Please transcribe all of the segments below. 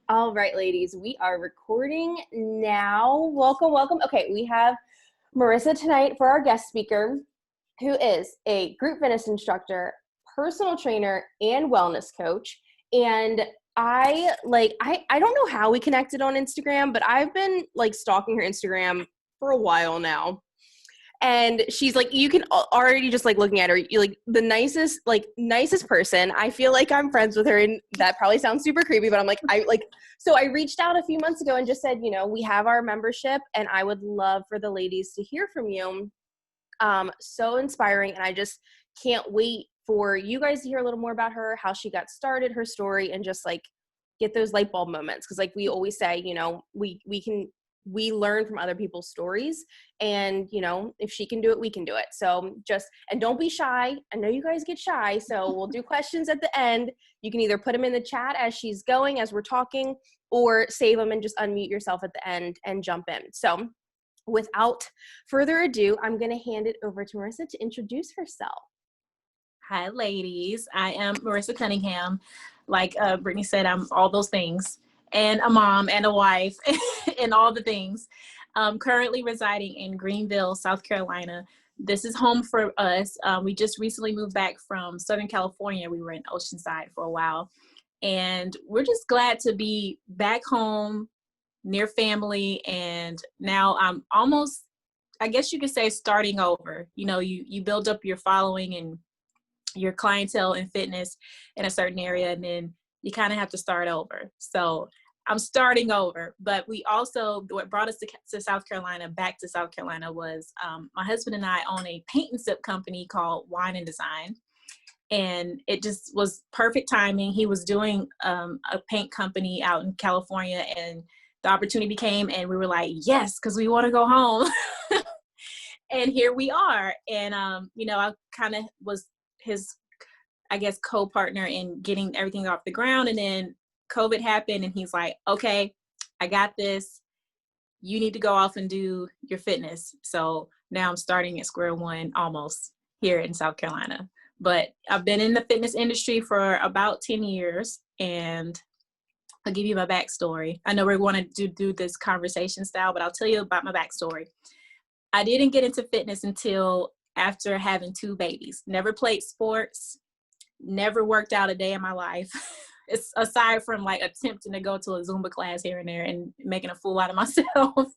All right, ladies, we are recording now. Welcome, welcome. Okay, we have Marissa tonight for our guest speaker, who is a group fitness instructor, personal trainer, and wellness coach. And I don't know how we connected on Instagram, but I've been like stalking her Instagram for a while now. And she's like, you can already just like looking at her, you like the nicest person. I feel like I'm friends with her, and that probably sounds super creepy, but I'm like, so I reached out a few months ago and just said, we have our membership and I would love for the ladies to hear from you. So inspiring. And I just can't wait for you guys to hear a little more about her, how she got started, her story, and just like get those light bulb moments. Cause like we always say, we learn from other people's stories, and if she can do it, we can do it. So and don't be shy. I know you guys get shy, so we'll do questions at the end. You can either put them in the chat as she's going, as we're talking, or save them and just unmute yourself at the end and jump in. So without further ado, I'm going to hand it over to Marissa to introduce herself. Hi, ladies. I am Marissa Cunningham. Like Brittany said, I'm all those things, and a mom and a wife and all the things. Currently residing in Greenville, South Carolina. This is home for us. We just recently moved back from Southern California. We were in Oceanside for a while, and we're just glad to be back home near family. And now I'm almost, I guess you could say, starting over. You build up your following and your clientele in fitness in a certain area, and then you kind of have to start over. So I'm starting over. But we also, what brought us to South Carolina, back to South Carolina, was my husband and I own a paint and sip company called Wine and Design. And it just was perfect timing. He was doing a paint company out in California, and the opportunity came, and we were like, yes, because we want to go home. And here we are. And, I kind of was his, I guess, co-partner in getting everything off the ground. And then COVID happened, and he's like, okay, I got this. You need to go off and do your fitness. So now I'm starting at square one almost here in South Carolina. But I've been in the fitness industry for about 10 years, and I'll give you my backstory. I know we're going to do this conversation style, but I'll tell you about my backstory. I didn't get into fitness until after having 2 babies. Never played sports, never worked out a day in my life. It's aside from like attempting to go to a Zumba class here and there and making a fool out of myself.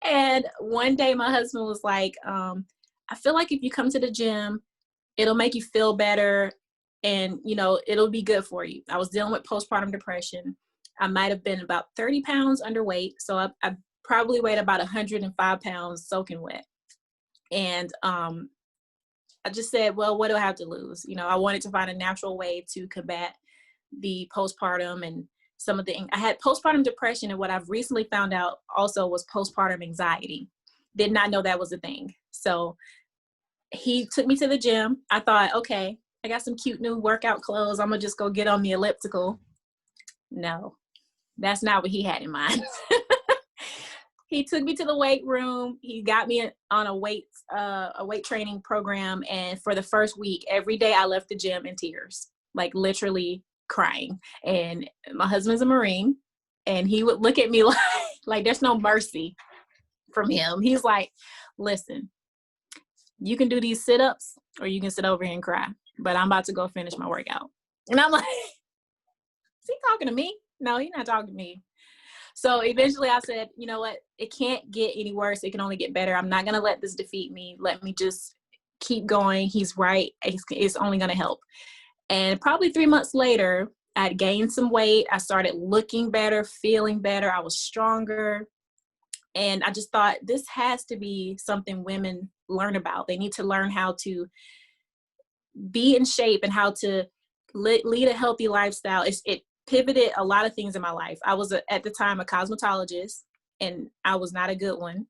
And one day my husband was like, I feel like if you come to the gym, it'll make you feel better, and it'll be good for you. I was dealing with postpartum depression. I might have been about 30 pounds underweight. So I probably weighed about 105 pounds soaking wet. And I just said, well, what do I have to lose? I wanted to find a natural way to combat the postpartum and some of the, I had postpartum depression, and what I've recently found out also was postpartum anxiety. Did not know that was a thing. So he took me to the gym. I thought, okay, I got some cute new workout clothes. I'm gonna just go get on the elliptical. No, that's not what he had in mind. He took me to the weight room. He got me on a weight training program. And for the first week, every day I left the gym in tears, like literally crying. And my husband's a Marine, and he would look at me like there's no mercy from him. He's like, listen, you can do these sit-ups or you can sit over here and cry, but I'm about to go finish my workout. And I'm like, is he talking to me? No, he's not talking to me. So eventually I said, you know what? It can't get any worse. It can only get better. I'm not going to let this defeat me. Let me just keep going. He's right. It's only going to help. And probably 3 months later, I had gained some weight. I started looking better, feeling better. I was stronger. And I just thought this has to be something women learn about. They need to learn how to be in shape and how to lead a healthy lifestyle. It pivoted a lot of things in my life. I was at the time a cosmetologist, and I was not a good one.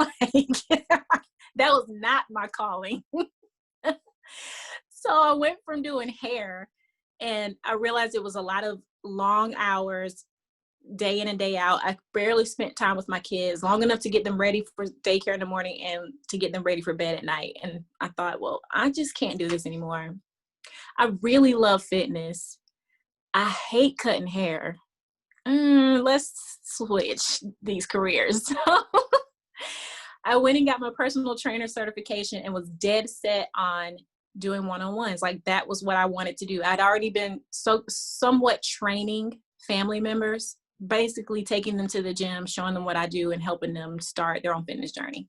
That was not my calling. So I went from doing hair, and I realized it was a lot of long hours, day in and day out. I barely spent time with my kids, long enough to get them ready for daycare in the morning and to get them ready for bed at night. And I thought, well, I just can't do this anymore. I really love fitness. I hate cutting hair. let's switch these careers. So I went and got my personal trainer certification and was dead set on doing one-on-ones. Like that was what I wanted to do. I'd already been somewhat training family members, basically taking them to the gym, showing them what I do and helping them start their own fitness journey.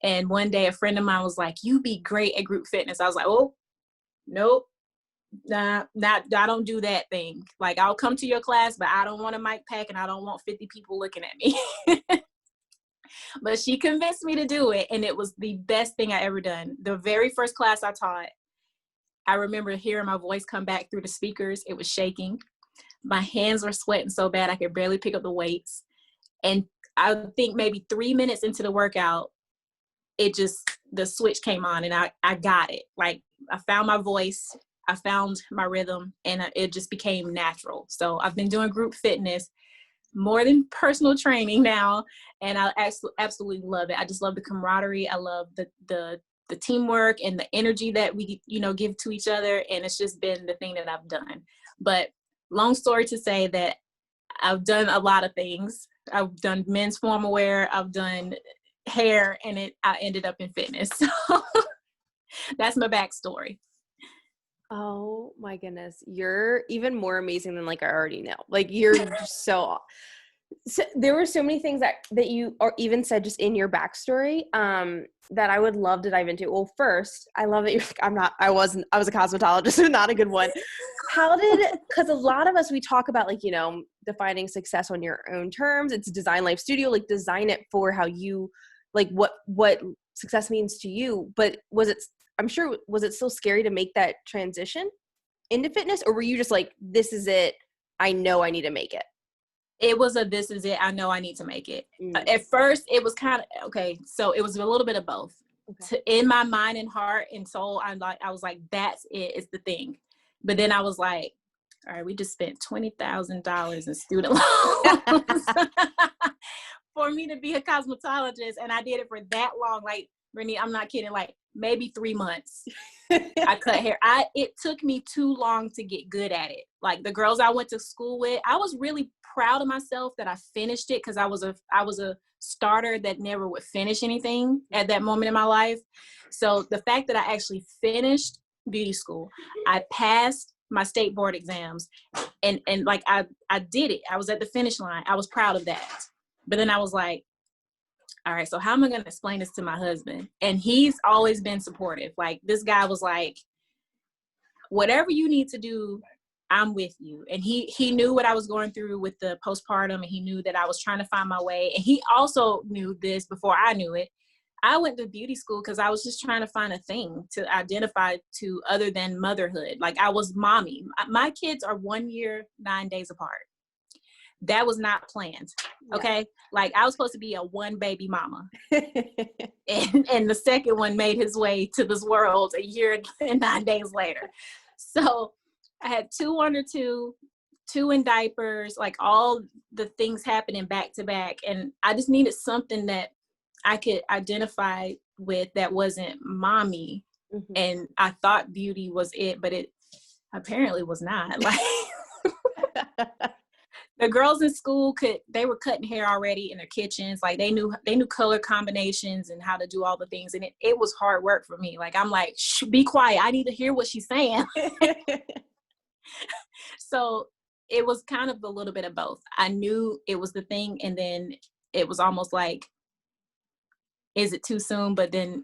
And one day a friend of mine was like, "You be great at group fitness." I was like, "Oh, nope. Nah, I don't do that thing. Like I'll come to your class, but I don't want a mic pack and I don't want 50 people looking at me." But she convinced me to do it, and it was the best thing I ever done. The very first class I taught, I remember hearing my voice come back through the speakers. It was shaking. My hands were sweating so bad I could barely pick up the weights. And I think maybe 3 minutes into the workout, the switch came on and I got it. Like I found my voice, I found my rhythm, and it just became natural. So I've been doing group fitness more than personal training now, and I absolutely love it. I just love the camaraderie. I love the teamwork and the energy that we give to each other, and it's just been the thing that I've done. But long story to say that I've done a lot of things. I've done men's formal wear, I've done hair, and I ended up in fitness. So that's my backstory. Oh my goodness. You're even more amazing than like I already know. Like you're just so there were so many things that you or even said just in your backstory that I would love to dive into. Well, first, I love that you're like, I was a cosmetologist, but not a good one. Because a lot of us, we talk about like, defining success on your own terms. It's Design Life Studio, like design it for how you, like what success means to you. But was it still scary to make that transition into fitness? Or were you just like, this is it, I know I need to make it? It was this is it, I know I need to make it. At first, it was kind of, okay, so it was a little bit of both. Okay. In my mind and heart and soul, I was like, that's it, it's the thing. But then I was like, all right, we just spent $20,000 in student loans for me to be a cosmetologist, and I did it for that long. Like, Brittany, I'm not kidding, like maybe 3 months. I cut hair. It took me too long to get good at it. Like the girls I went to school with, I was really proud of myself that I finished it, because I was a starter that never would finish anything at that moment in my life. So the fact that I actually finished beauty school, I passed my state board exams, and like I did it. I was at the finish line. I was proud of that. But then I was like, all right, so how am I going to explain this to my husband? And he's always been supportive. Like this guy was like, whatever you need to do, I'm with you. And he knew what I was going through with the postpartum, and he knew that I was trying to find my way. And he also knew this before I knew it. I went to beauty school because I was just trying to find a thing to identify to other than motherhood. Like I was mommy. My kids are 1 year, 9 days apart. That was not planned. Okay. Yeah. Like I was supposed to be a one baby mama. and the second one made his way to this world 1 year and 9 days later. So I had 2 under 2 in diapers, like all the things happening back to back. And I just needed something that I could identify with that wasn't mommy. Mm-hmm. And I thought beauty was it, but it apparently was not. Like the girls in school they were cutting hair already in their kitchens. Like they knew color combinations and how to do all the things. And it was hard work for me. Like I'm like, shh, be quiet. I need to hear what she's saying. So it was kind of a little bit of both. I knew it was the thing. And then it was almost like, is it too soon? But then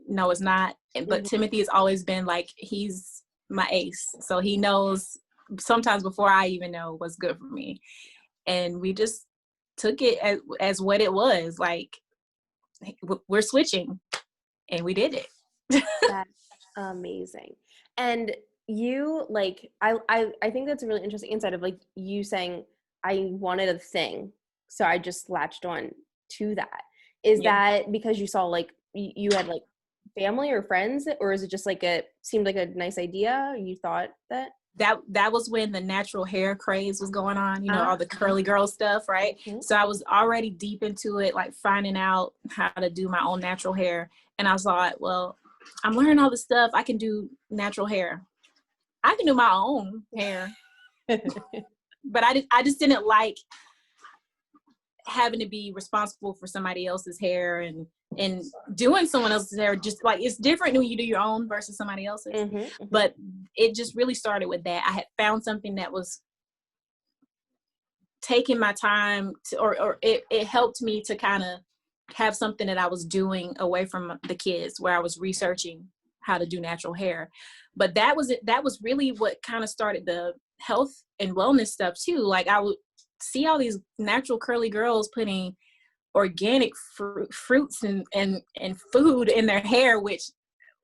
no, it's not. But mm-hmm. Timothy has always been like, he's my ace. So he knows sometimes before I even know what's good for me. And we just took it as what it was. Like, we're switching, and we did it. That's amazing. And you, like, I think that's a really interesting insight of like you saying, I wanted a thing, so I just latched on to that. Is that because you saw like you had like family or friends, or is it just like seemed like a nice idea? You thought that was when the natural hair craze was going on, all the curly girl stuff, right? Mm-hmm. So I was already deep into it, like finding out how to do my own natural hair. And I thought, well, I'm learning all this stuff. I can do natural hair. I can do my own hair. but I just didn't like having to be responsible for somebody else's hair and doing someone else's hair. Just like, it's different when you do your own versus somebody else's. But it just really started with that. I had found something that was taking my time to, or it helped me to kind of have something that I was doing away from the kids, where I was researching how to do natural hair. But that was really what kind of started the health and wellness stuff too. Like, I would see all these natural curly girls putting organic fruits and food in their hair, which,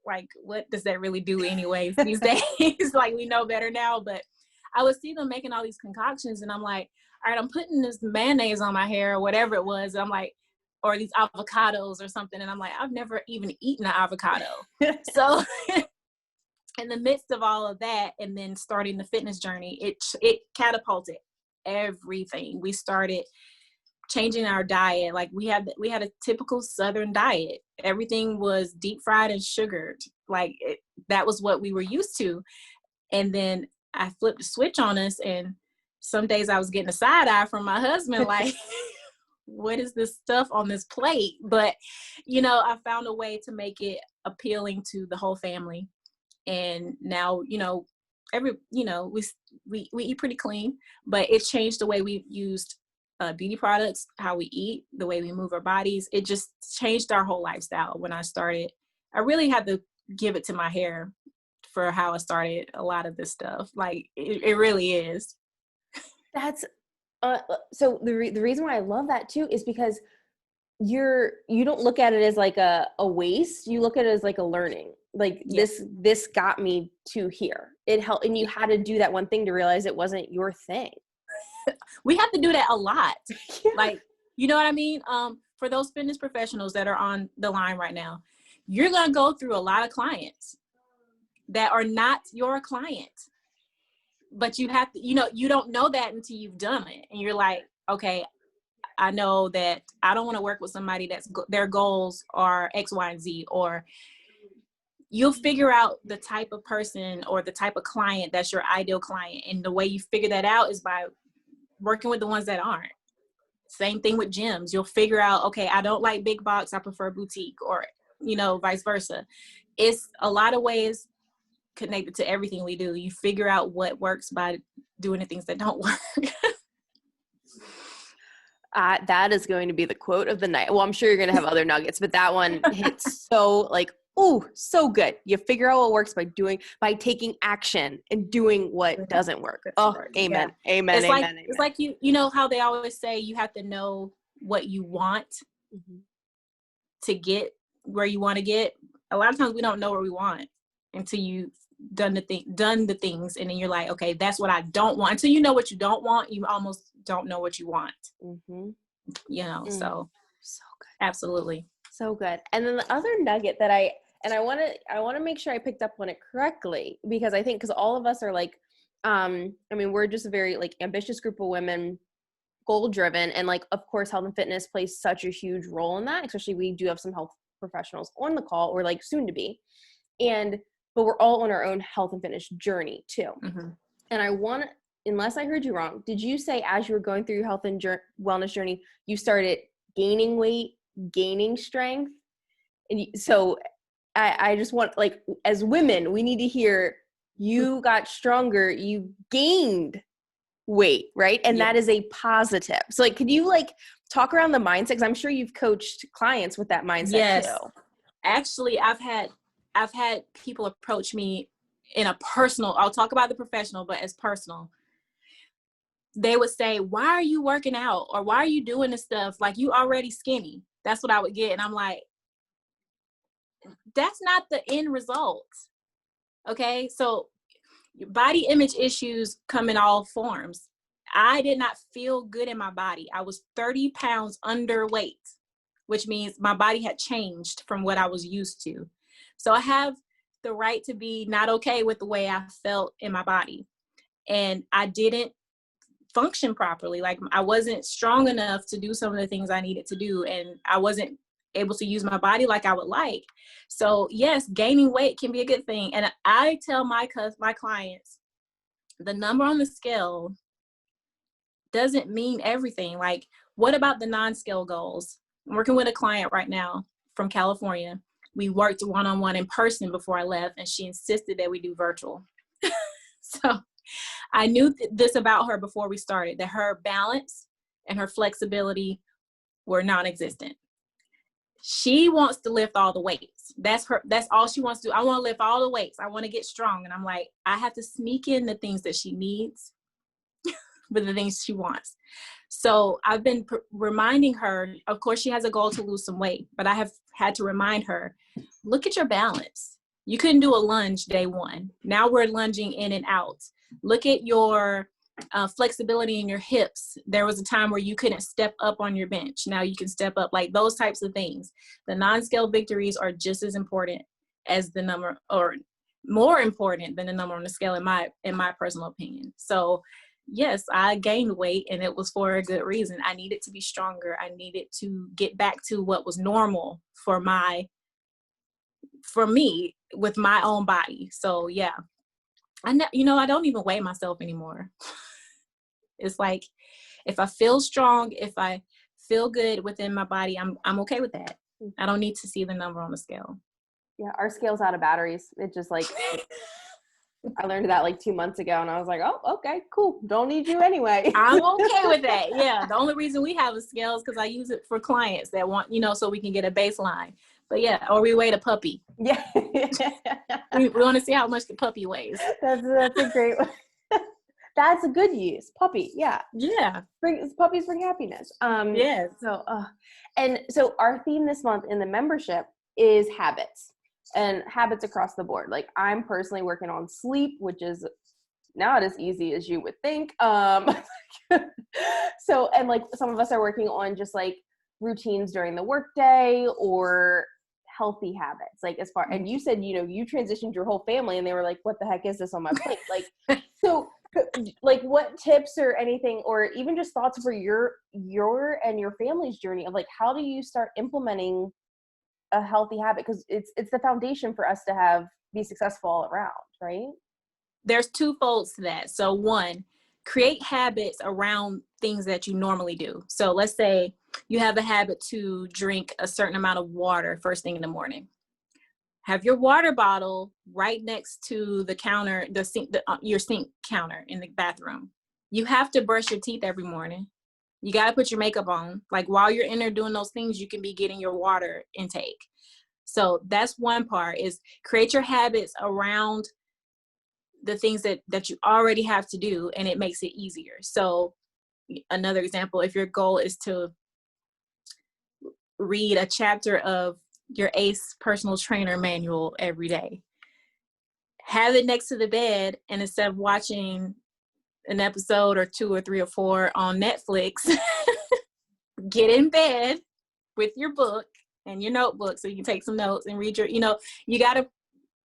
like, what does that really do anyways these days? Like, we know better now, but I would see them making all these concoctions, and I'm like, all right, I'm putting this mayonnaise on my hair or whatever it was. I'm like, or these avocados or something. And I'm like, I've never even eaten an avocado. So in the midst of all of that, and then starting the fitness journey, it catapulted everything. We started changing our diet. Like, we had a typical Southern diet. Everything was deep fried and sugared. Like, that was what we were used to. And then I flipped the switch on us, and some days I was getting a side eye from my husband, like, what is this stuff on this plate? But, you know, I found a way to make it appealing to the whole family. And now, you know, we eat pretty clean, but it changed the way we used beauty products, how we eat, the way we move our bodies. It just changed our whole lifestyle. When I started, I really had to give it to my hair for how I started a lot of this stuff. Like, it really is. That's so the reason why I love that too is because you don't look at it as like a waste. You look at it as like a learning. Like, this got me to here. It helped, and you had to do that one thing to realize it wasn't your thing. We have to do that a lot. Yeah. Like, you know what I mean? For those fitness professionals that are on the line right now, you're going to go through a lot of clients that are not your client. But you have to, you know, you don't know that until you've done it. And you're like, okay, I know that I don't want to work with somebody that's their goals are X, Y, and Z. Or you'll figure out the type of person or the type of client that's your ideal client. And the way you figure that out is by working with the ones that aren't. Same thing with gyms. You'll figure out, okay, I don't like big box, I prefer boutique, or, you know, vice versa. It's a lot of ways connected to everything we do. You figure out what works by doing the things that don't work. That is going to be the quote of the night. Well, I'm sure you're going to have other nuggets, but that one hits so like, oh, so good. You figure out what works by taking action and doing what doesn't work. Oh, amen. Yeah. Amen. It's amen. Like, amen. It's like, you know how they always say you have to know what you want to get where you want to get. A lot of times we don't know where we want until you done the things, and then you're like, okay, that's what I don't want. Until you know what you don't want, you almost don't know what you want. You know, so good. Absolutely. So good. And then the other nugget that I want to make sure I picked up on it correctly, because I think, because all of us are like, I mean, we're just a very like ambitious group of women, goal driven. And like, of course, health and fitness plays such a huge role in that, especially we do have some health professionals on the call, or like soon to be. But we're all on our own health and fitness journey too. And I want to, unless I heard you wrong, did you say as you were going through your health and wellness journey, you started gaining weight, gaining strength? And so I just want, like, as women, we need to hear you got stronger, you gained weight, right? And that is a positive. So like, could you like talk around the mindset? Because I'm sure you've coached clients with that mindset too. Actually, I've had people approach me in a personal, I'll talk about the professional, but as personal, they would say, why are you working out? Or why are you doing this stuff? Like, you already skinny. That's what I would get. And I'm like, that's not the end result. Okay. So body image issues come in all forms. I did not feel good in my body. I was 30 pounds underweight, which means my body had changed from what I was used to. So I have the right to be not okay with the way I felt in my body. And I didn't function properly. Like, I wasn't strong enough to do some of the things I needed to do. And I wasn't able to use my body like I would like. So yes, gaining weight can be a good thing. And I tell my clients, the number on the scale doesn't mean everything. Like, what about the non-scale goals? I'm working with a client right now from California. We worked one-on-one in person before I left, and she insisted that we do virtual. So I knew this about her before we started, that her balance and her flexibility were non-existent. She wants to lift all the weights. That's all she wants to do. I want to lift all the weights. I want to get strong. And I'm like, I have to sneak in the things that she needs with the things she wants. So I've been reminding her, of course, she has a goal to lose some weight, but I have had to remind her, look at your balance. You couldn't do a lunge day one. Now we're lunging in and out. Look at your flexibility in your hips. There was a time where you couldn't step up on your bench. Now you can step up, like those types of things. The non-scale victories are just as important as the number, or more important than the number on the scale in my personal opinion. So yes, I gained weight, and it was for a good reason. I needed to be stronger. I needed to get back to what was normal for me with my own body. So yeah, I don't even weigh myself anymore. It's like, if I feel strong, if I feel good within my body, I'm okay with that. I don't need to see the number on the scale. Yeah, our scale's out of batteries. It just like, I learned that like 2 months ago, and I was like, oh, okay, cool. Don't need you anyway. I'm okay with that. Yeah. The only reason we have a scale is because I use it for clients that want, so we can get a baseline. But yeah, or we weigh the puppy. Yeah. we want to see how much the puppy weighs. That's a great one. That's a good use. Puppy. Yeah. Yeah. Puppies bring happiness. Yes. So our theme this month in the membership is habits, and habits across the board. Like, I'm personally working on sleep, which is not as easy as you would think. So, and like some of us are working on just like routines during the workday or healthy habits. Like, as far, and you said, you transitioned your whole family, and they were like, what the heck is this on my plate? Like, so like, what tips or anything, or even just thoughts for your and your family's journey of like, how do you start implementing a healthy habit? Because it's the foundation for us to be successful all around, right? There's two folds to that. So one, create habits around things that you normally do. So let's say you have a habit to drink a certain amount of water first thing in the morning. Have your water bottle right next to the counter, the sink, your sink counter in the bathroom. You have to brush your teeth every morning. You got to put your makeup on. Like, while you're in there doing those things, you can be getting your water intake. So that's one part, is create your habits around the things that you already have to do, and it makes it easier. So another example, if your goal is to read a chapter of your ACE personal trainer manual every day, have it next to the bed, and instead of watching an episode or 2 or 3 or 4 on Netflix, get in bed with your book and your notebook so you can take some notes and read you got to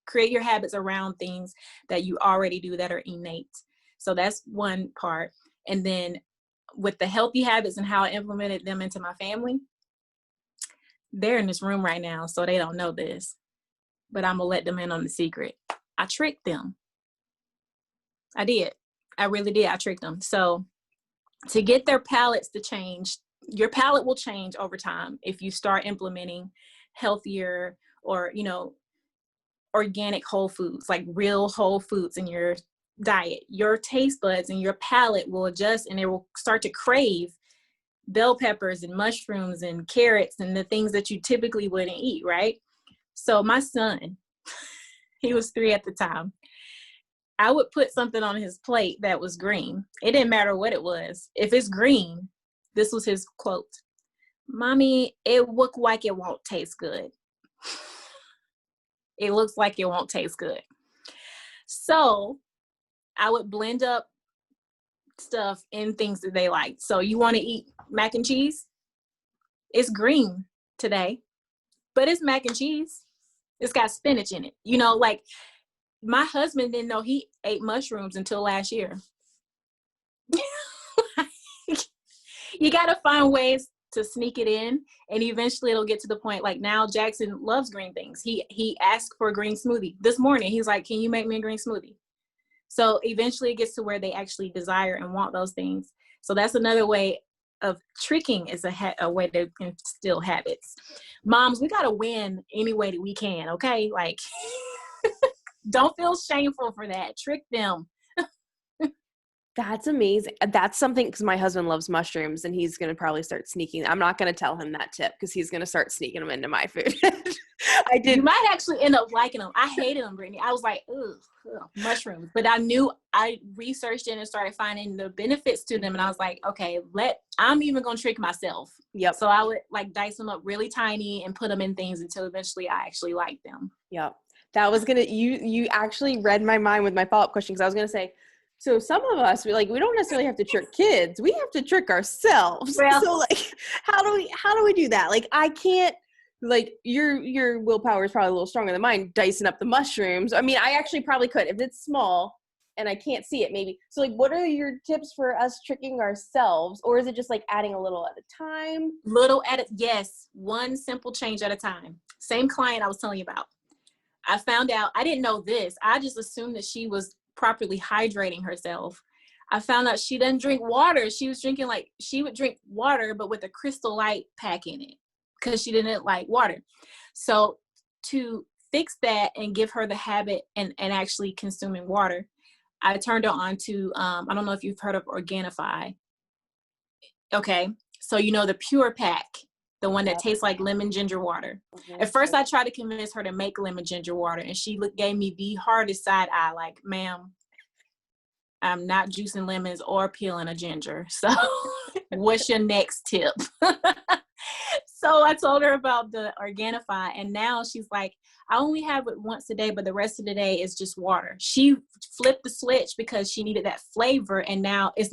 create your habits around things that you already do that are innate. So that's one part. And then with the healthy habits and how I implemented them into my family, they're in this room right now, so they don't know this, but I'm gonna let them in on the secret. I tricked them. I did. I really did. I tricked them. So to get their palates to change, your palate will change over time if you start implementing healthier or, organic whole foods, like real whole foods in your diet. Your taste buds and your palate will adjust, and it will start to crave bell peppers and mushrooms and carrots and the things that you typically wouldn't eat, right? So my son, he was 3 at the time. I would put something on his plate that was green. It didn't matter what it was. If it's green, this was his quote: "Mommy, it look like it won't taste good." It looks like it won't taste good. So I would blend up stuff in things that they like. So you want to eat mac and cheese? It's green today, but it's mac and cheese. It's got spinach in it. Like, my husband didn't know he ate mushrooms until last year. You got to find ways to sneak it in, and eventually it'll get to the point, like, now Jackson loves green things. He asked for a green smoothie this morning. He's like, "Can you make me a green smoothie?" So eventually it gets to where they actually desire and want those things. So that's another way of tricking, is a way to instill habits. Moms, we got to win any way that we can, okay? Like, don't feel shameful for that. Trick them. That's amazing. That's something, because my husband loves mushrooms and he's going to probably start sneaking. I'm not going to tell him that tip because he's going to start sneaking them into my food. I did. You might actually end up liking them. I hated them, Brittany. I was like, ugh, mushrooms. But I researched it and started finding the benefits to them. And I was like, okay, I'm even going to trick myself. Yep. So I would like dice them up really tiny and put them in things until eventually I actually liked them. Yep. That was you actually read my mind with my follow-up question, because I was going to say, so some of us, we don't necessarily have to trick kids. We have to trick ourselves. Well, so like, how do we do that? Like, I can't, like, your willpower is probably a little stronger than mine, dicing up the mushrooms. I mean, I actually probably could if it's small and I can't see it maybe. So like, what are your tips for us tricking ourselves? Or is it just like adding a little at a time? Yes. One simple change at a time. Same client I was telling you about. I found out, I didn't know this. I just assumed that she was properly hydrating herself. I found out she doesn't drink water. She would drink water, but with a Crystal Light pack in it, because she didn't like water. So to fix that and give her the habit and actually consuming water, I turned her on to, I don't know if you've heard of Organifi. Okay. So, the pure pack, the one that tastes like lemon ginger water. Mm-hmm. At first, I tried to convince her to make lemon ginger water, and she gave me the hardest side eye, like, ma'am, I'm not juicing lemons or peeling a ginger. So what's your next tip? So I told her about the Organifi, and now she's like, I only have it once a day, but the rest of the day is just water. She flipped the switch because she needed that flavor, and now it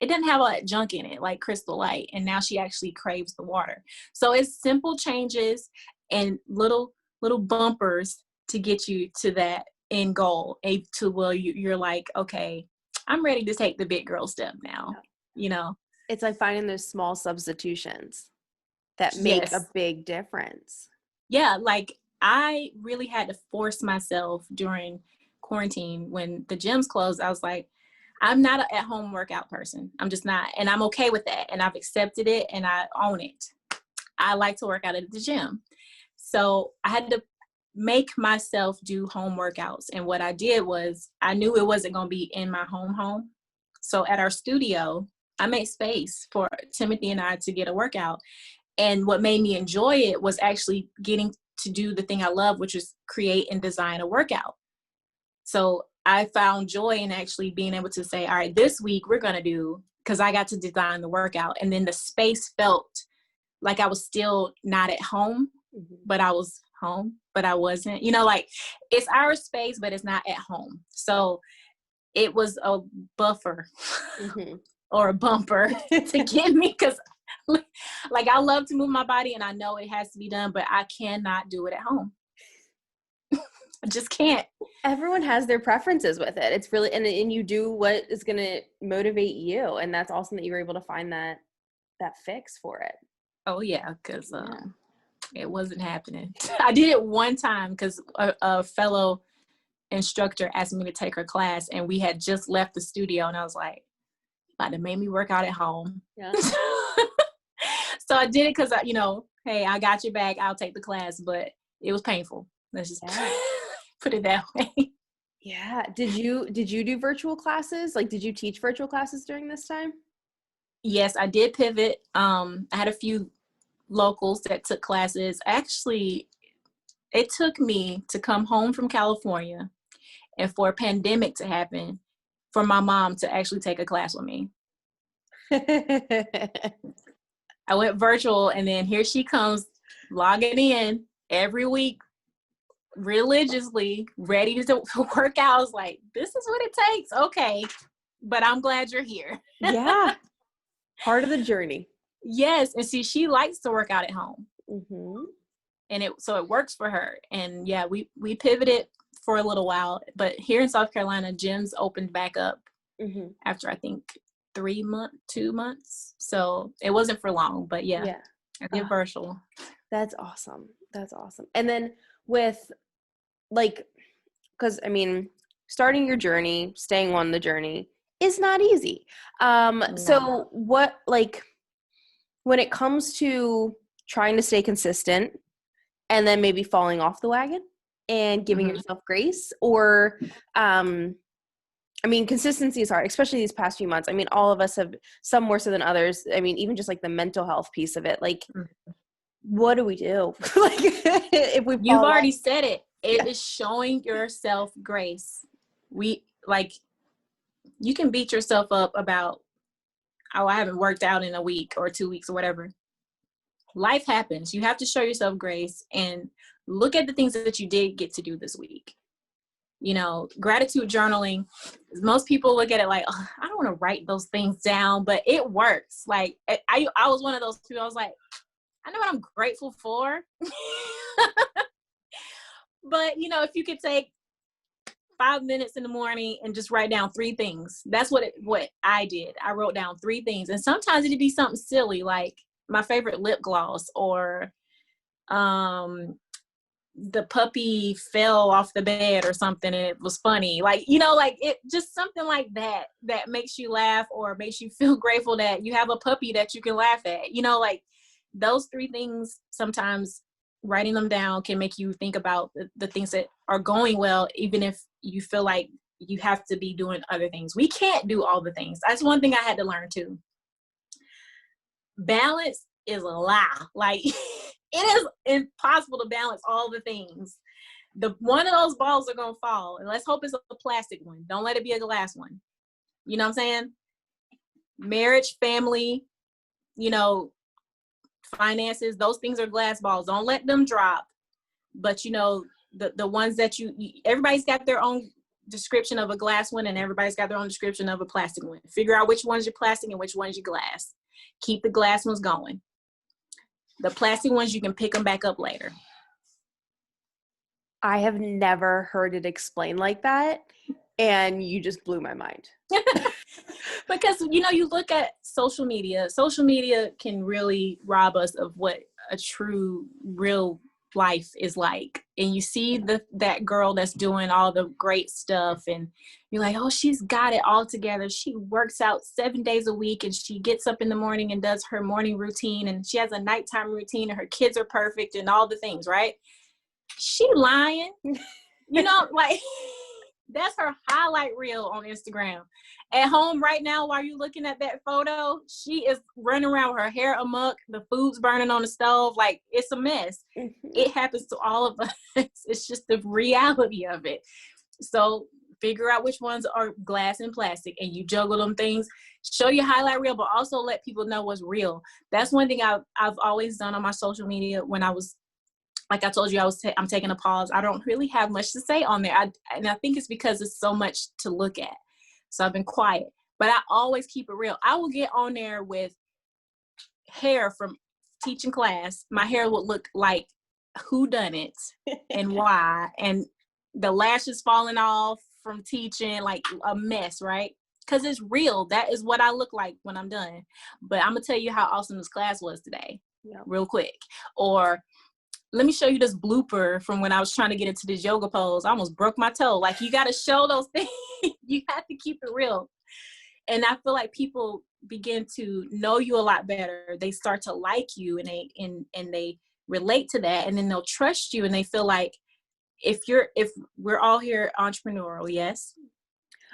doesn't have all that junk in it like Crystal Light, and now she actually craves the water. So it's simple changes and little bumpers to get you to that end goal, to where you're like, okay, I'm ready to take the big girl step now. It's like finding those small substitutions that make a big difference. Yeah, like I really had to force myself during quarantine when the gyms closed. I was like, I'm not an at-home workout person. I'm just not. And I'm okay with that. And I've accepted it and I own it. I like to work out at the gym. So I had to make myself do home workouts. And what I did was, I knew it wasn't going to be in my home. So at our studio, I made space for Timothy and I to get a workout. And what made me enjoy it was actually getting to do the thing I love, which is create and design a workout. So I found joy in actually being able to say, all right, this week we're going to do, because I got to design the workout. And then the space felt like I was still not at home, but I was home, but I wasn't, like it's our space, but it's not at home. So it was a buffer or a bumper to get me, because like I love to move my body and I know it has to be done, but I cannot do it at home. I just can't. Everyone has their preferences with it. It's really, and you do what is going to motivate you. And that's awesome that you were able to find that fix for it. Oh yeah. Cause, it wasn't happening. I did it one time because a fellow instructor asked me to take her class, and we had just left the studio, and I was like, about to make me work out at home. Yeah. So I did it because, hey, I got your back. I'll take the class, but it was painful. Let's just put it that way. Yeah. Did you do virtual classes? Like, did you teach virtual classes during this time? Yes, I did pivot. I had a few locals that took classes. Actually, it took me to come home from California and for a pandemic to happen for my mom to actually take a class with me. I went virtual, and then here she comes logging in every week religiously, ready to work out. I was like, this is what it takes. Okay. But I'm glad you're here. Yeah. Part of the journey. Yes. And see, she likes to work out at home. And so it works for her. And yeah, we pivoted for a little while, but here in South Carolina, gyms opened back up after I think 2 months. So it wasn't for long, but yeah. I did virtual. That's awesome. And then with because starting your journey, staying on the journey, is not easy. No. So what, like, when it comes to trying to stay consistent and then maybe falling off the wagon and giving Mhm. yourself grace, or I mean, consistency is hard, especially these past few months. I mean, all of us have, some more so than others. I mean, even just like the mental health piece of it, like, Mhm. what do we do? Like, if we You've fall off? already said it. It Yeah. is showing yourself grace. We like you can beat yourself up about, oh, I haven't worked out in a week or 2 weeks or whatever. Life happens. You have to show yourself grace and look at the things that you did get to do this week. You know, gratitude journaling, most people look at it like, oh, I don't want to write those things down, but it works. Like I was one of those people. I was like, I know what I'm grateful for. But you know, if you could take 5 minutes in the morning and just write down 3 things. That's what I did. I wrote down 3 things. And sometimes it'd be something silly, like my favorite lip gloss, or the puppy fell off the bed or something and it was funny. Like, you know, like it just something like that that makes you laugh or makes you feel grateful that you have a puppy that you can laugh at. You know, like those 3 things, sometimes writing them down can make you think about the things that are going well, even if you feel like you have to be doing other things. We can't do all the things. That's one thing I had to learn too. Balance is a lie. Like it is impossible to balance all the things. The one of those balls are gonna fall, and let's hope it's a plastic one. Don't let it be a glass one. You know what I'm saying? Marriage, family, you know, finances, those things are glass balls. Don't let them drop. But you know, the ones that you everybody's got their own description of a glass one, and everybody's got their own description of a plastic one. Figure out which one's your plastic and which one's your glass. Keep the glass ones going. The plastic ones, you can pick them back up later. I have never heard it explained like that, and you just blew my mind. Because, you know, you look at social media can really rob us of what a true, real life is like. And you see that girl that's doing all the great stuff, and you're like, oh, she's got it all together. She works out 7 days a week, and she gets up in the morning and does her morning routine, and she has a nighttime routine, and her kids are perfect and all the things, right? She lying. You know, like that's her highlight reel on Instagram. At home right now, while you're looking at that photo, she is running around with her hair amok, the food's burning on the stove, like it's a mess. Mm-hmm. It happens to all of us. It's just the reality of it. So figure out which ones are glass and plastic, and you juggle them things. Show your highlight reel, but also let people know what's real. That's one thing I've always done on my social media. When I was, like I told you, I'm taking a pause. I don't really have much to say on there. And I think it's because it's so much to look at. So I've been quiet, but I always keep it real. I will get on there with hair from teaching class. My hair would look like who done it and why, and the lashes falling off from teaching, like a mess, right? Because it's real. That is what I look like when I'm done. But I'm gonna tell you how awesome this class was today, real quick. Or let me show you this blooper from when I was trying to get into this yoga pose. I almost broke my toe. Like, you got to show those things. You have to keep it real. And I feel like people begin to know you a lot better. They start to like you, and they relate to that, and then they'll trust you, and they feel like if we're all here entrepreneurial, yes.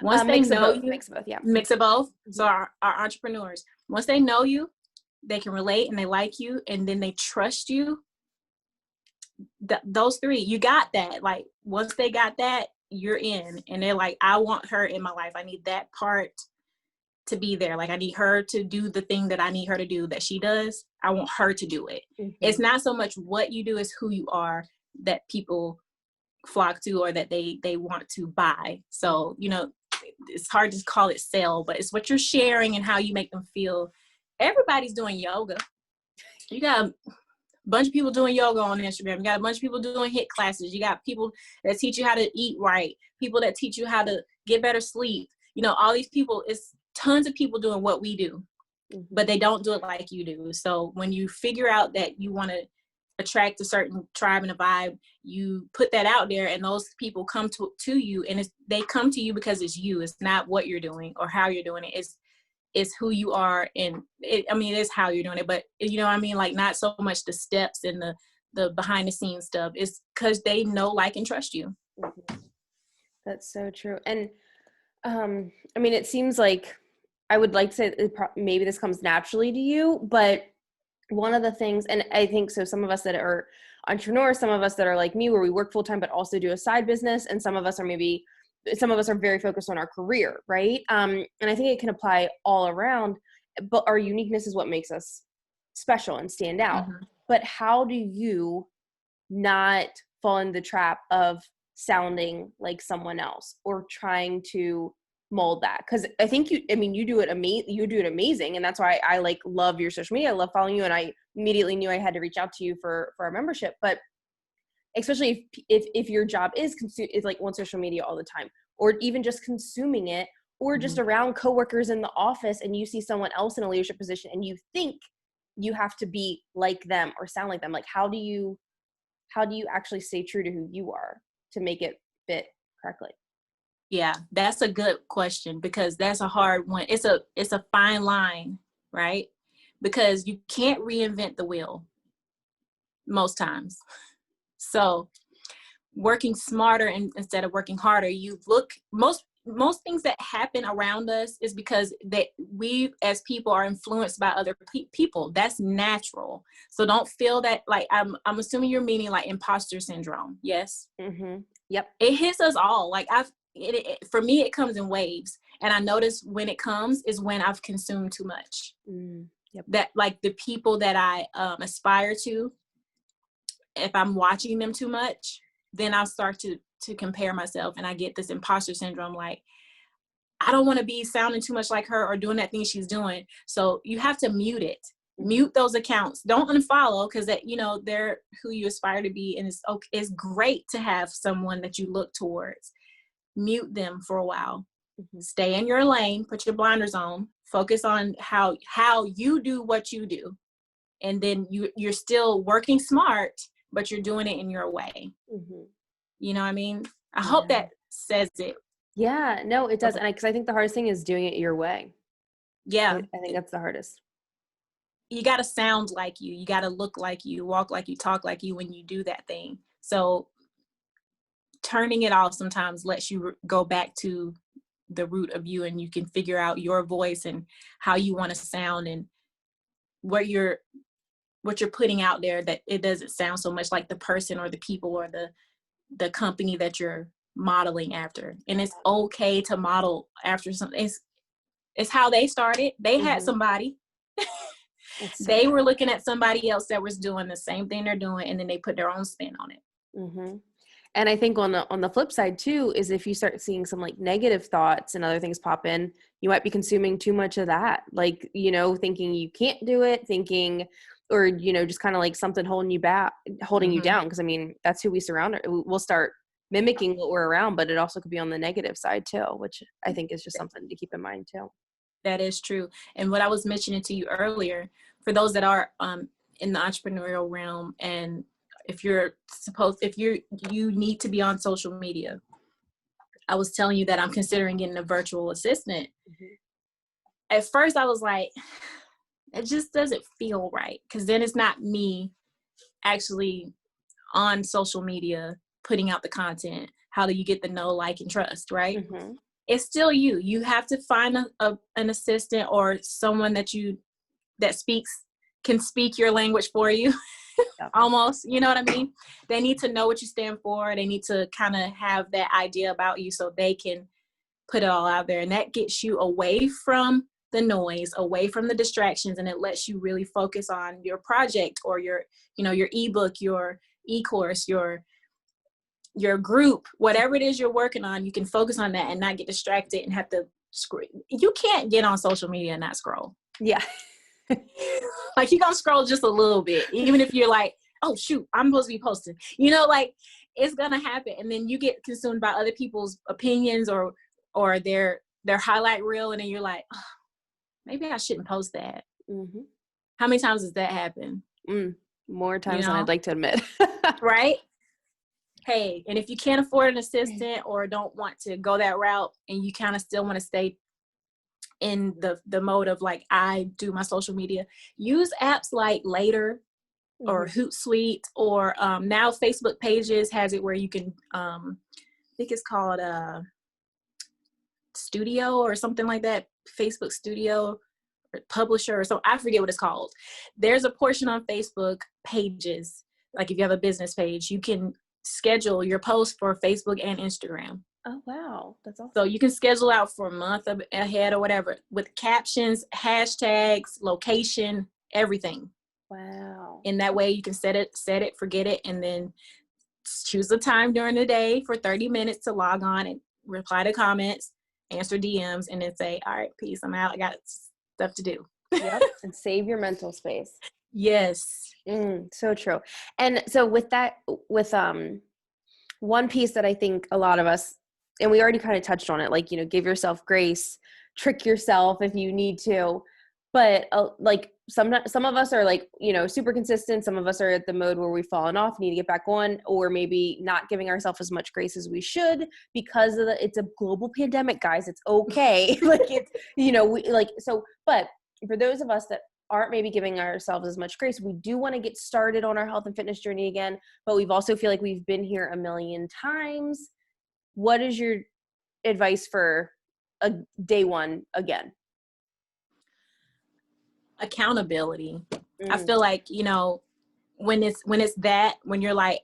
Once they know you, mix of both, yeah. mix of both. Mm-hmm. So our entrepreneurs, once they know you, they can relate and they like you, and then they trust you. Those 3, you got that. Like, once they got that, you're in, and they're like, I want her in my life. I need that part to be there. Like, I need her to do the thing that I need her to do that she does. I want her to do it. Mm-hmm. It's not so much what you do, it's who you are that people flock to, or that they want to buy. So, you know, it's hard to call it sell, but it's what you're sharing and how you make them feel. Everybody's doing yoga. You got bunch of people doing yoga on Instagram. You got a bunch of people doing HIIT classes. You got people that teach you how to eat right, people that teach you how to get better sleep. You know, all these people, it's tons of people doing what we do, but they don't do it like you do. So when you figure out that you want to attract a certain tribe and a vibe, you put that out there, and those people come to you, and they come to you because it's you. It's not what you're doing or how you're doing it. It's who you are, and it is how you're doing it, but you know what I mean? Like, not so much the steps and the behind the scenes stuff. It's because they know, like, and trust you. Mm-hmm. That's so true. And it seems like, I would like to say maybe this comes naturally to you, but one of the things, and I think so, some of us that are entrepreneurs, some of us that are like me, where we work full time but also do a side business, and some of us are very focused on our career, right? And I think it can apply all around, but our uniqueness is what makes us special and stand out. Mm-hmm. But how do you not fall in the trap of sounding like someone else or trying to mold that? Because I think you do it amazing, and that's why I like love your social media. I love following you, and I immediately knew I had to reach out to you for a membership. But especially if your job is like on social media all the time, or even just consuming it, or just around coworkers in the office, and you see someone else in a leadership position and you think you have to be like them or sound like them, like how do you actually stay true to who you are to make it fit correctly? Yeah, that's a good question, because that's a hard one. It's a fine line, right? Because you can't reinvent the wheel most times. So working smarter instead of working harder, most things that happen around us is because we as people are influenced by other people. That's natural. So don't feel that, like, I'm assuming you're meaning like imposter syndrome. Yes. Mm-hmm. Yep. It hits us all. Like, for me, it comes in waves, and I notice when it comes is when I've consumed too much. Yep. That, like, the people that I aspire to, if I'm watching them too much, then I'll start to compare myself, and I get this imposter syndrome. Like, I don't want to be sounding too much like her or doing that thing she's doing. So you have to mute it. Mute those accounts. Don't unfollow, because they're who you aspire to be, and it's great to have someone that you look towards. Mute them for a while. Stay in your lane. Put your blinders on. Focus on how you do what you do, and then you're still working smart, but you're doing it in your way. You know what I mean? I hope that says it. Yeah, no, it does. And because I think the hardest thing is doing it your way. Yeah. I think that's the hardest. You got to sound like you. You got to look like you, walk like you, talk like you when you do that thing. So turning it off sometimes lets you go back to the root of you, and you can figure out your voice and how you want to sound, and what you're putting out there, that it doesn't sound so much like the person or the people or the company that you're modeling after. And it's okay to model after something. It's how they started. They had somebody. They were looking at somebody else that was doing the same thing they're doing, and then they put their own spin on it. And I think on the flip side too, is if you start seeing some like negative thoughts and other things pop in, you might be consuming too much of that. Like, thinking you can't do it, or, just kind of like something holding you down. Cause that's who we surround. We'll start mimicking what we're around, but it also could be on the negative side too, which I think is just something to keep in mind too. That is true. And what I was mentioning to you earlier, for those that are in the entrepreneurial realm, and if you need to be on social media, I was telling you that I'm considering getting a virtual assistant. At first I was like, it just doesn't feel right, because then it's not me actually on social media putting out the content. How do you get the know, like, and trust, right? It's still you. You have to find an assistant or someone that can speak your language for you. Almost, you know what I mean? They need to know what you stand for. They need to kind of have that idea about you, so they can put it all out there. And that gets you away from the noise, away from the distractions, and it lets you really focus on your project, or your ebook, your e-course, your group, whatever it is you're working on. You can focus on that and not get distracted and have to scroll. You can't get on social media and not scroll. Yeah. Like, you're gonna scroll just a little bit, even if you're like, oh shoot, I'm supposed to be posting, like, it's gonna happen. And then you get consumed by other people's opinions or their highlight reel, and then you're like, oh, maybe I shouldn't post that. How many times does that happen? More you times than know, I'd like to admit. right? Hey, and if you can't afford an assistant or don't want to go that route and you kind of still want to stay in the mode of like, I do my social media, use apps like Later or Hootsuite, or now Facebook Pages has it where you can, I think it's called Studio or something like that, Facebook Studio or Publisher or so, I forget what it's called. There's a portion on Facebook Pages, like if you have a business page, you can schedule your posts for Facebook and Instagram. Oh, wow. That's awesome. So you can schedule out for a month ahead or whatever with captions, hashtags, location, everything. Wow. In that way you can set it, forget it, and then choose a time during the day for 30 minutes to log on and reply to comments, answer DMs, and then say, all right, peace, I'm out. I got stuff to do. Yep. And save your mental space. Yes. So true. And so with that, with one piece that I think a lot of us, and we already kind of touched on it, like, you know, give yourself grace, trick yourself if you need to, but like some of us are like, you know, super consistent. Some of us are at the mode where we've fallen off, need to get back on, or maybe not giving ourselves as much grace as we should because of it's a global pandemic, guys. It's okay. Like it's, you know, we like, so, but for those of us that aren't maybe giving ourselves as much grace, we do want to get started on our health and fitness journey again, but we've also feel like we've been here a million times. What is your advice for a day one again? Accountability. I feel like, you know, when you're like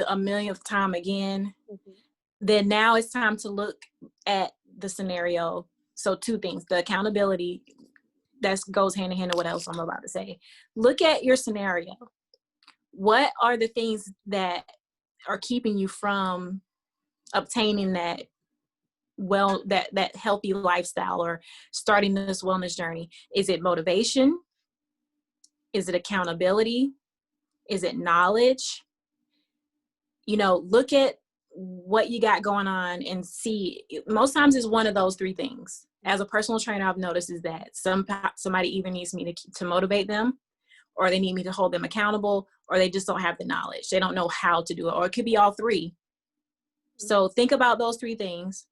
a millionth time again, then now it's time to look at the scenario. So two things, the accountability, that goes hand in hand to what else I'm about to say. Look at your scenario. What are the things that are keeping you from obtaining that that healthy lifestyle or starting this wellness journey? Is it motivation? Is it accountability? Is it knowledge? You know, look at what you got going on and see. Most times it's one of those three things. As a personal trainer, I've noticed is that somebody either needs me to motivate them, or they need me to hold them accountable, or they just don't have the knowledge. They don't know how to do it, or it could be all three. So think about those three things,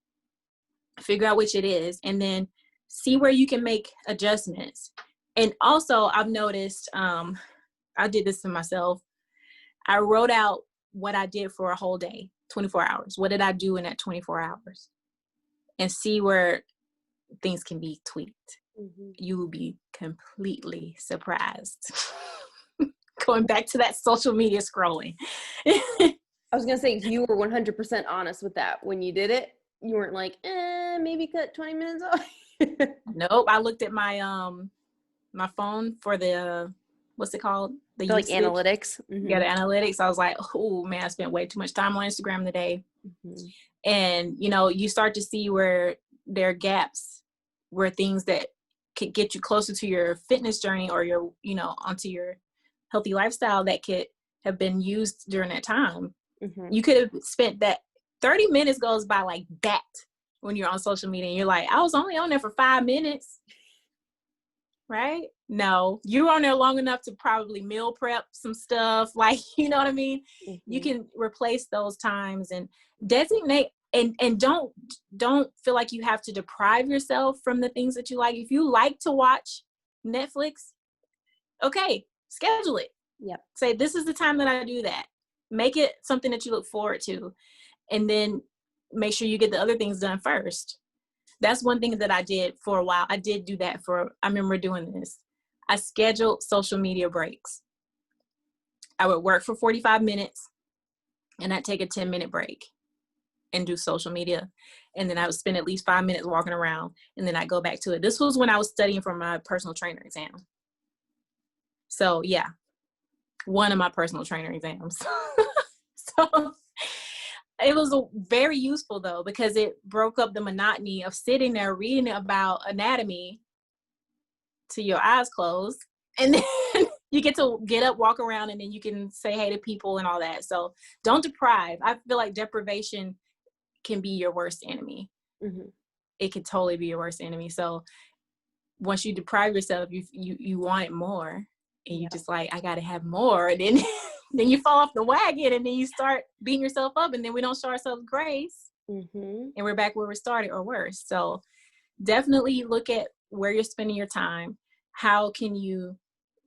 figure out which it is, and then see where you can make adjustments. And also I've noticed, I did this to myself. I wrote out what I did for a whole day, 24 hours. What did I do in that 24 hours? And see where things can be tweaked. You will be completely surprised. Going back to that social media scrolling. I was going to say, you were 100% honest with that. When you did it, you weren't like, maybe cut 20 minutes off. Nope. I looked at my, my phone for the, what's it called? The like analytics. Yeah, the analytics. I was like, oh man, I spent way too much time on Instagram today. And, you know, you start to see where there are gaps, where things that could get you closer to your fitness journey or your, you know, onto your healthy lifestyle that could have been used during that time. You could have spent that 30 minutes goes by like that when you're on social media and you're like, I was only on there for 5 minutes. Right? No, you're on there long enough to probably meal prep some stuff. Like, you know what I mean? You can replace those times and designate and don't feel like you have to deprive yourself from the things that you like. If you like to watch Netflix, okay, schedule it. Yep. Say, this is the time that I do that. Make it something that you look forward to. And then make sure you get the other things done first. That's one thing that I did for a while. I did do that I remember doing this. I scheduled social media breaks. I would work for 45 minutes and I'd take a 10-minute break and do social media. And then I would spend at least 5 minutes walking around and then I'd go back to it. This was when I was studying for my personal trainer exam. So yeah, one of my personal trainer exams. So it was very useful though, because it broke up the monotony of sitting there reading about anatomy to your eyes closed. And then you get to get up, walk around, and then you can say hey to people and all that. So don't deprive. I feel like deprivation can be your worst enemy. It could totally be your worst enemy. So once you deprive yourself, you want it more. and you just like, I gotta have more. And then then you fall off the wagon, and then you start beating yourself up, and then we don't show ourselves grace, and we're back where we started or worse. So definitely look at where you're spending your time. How can you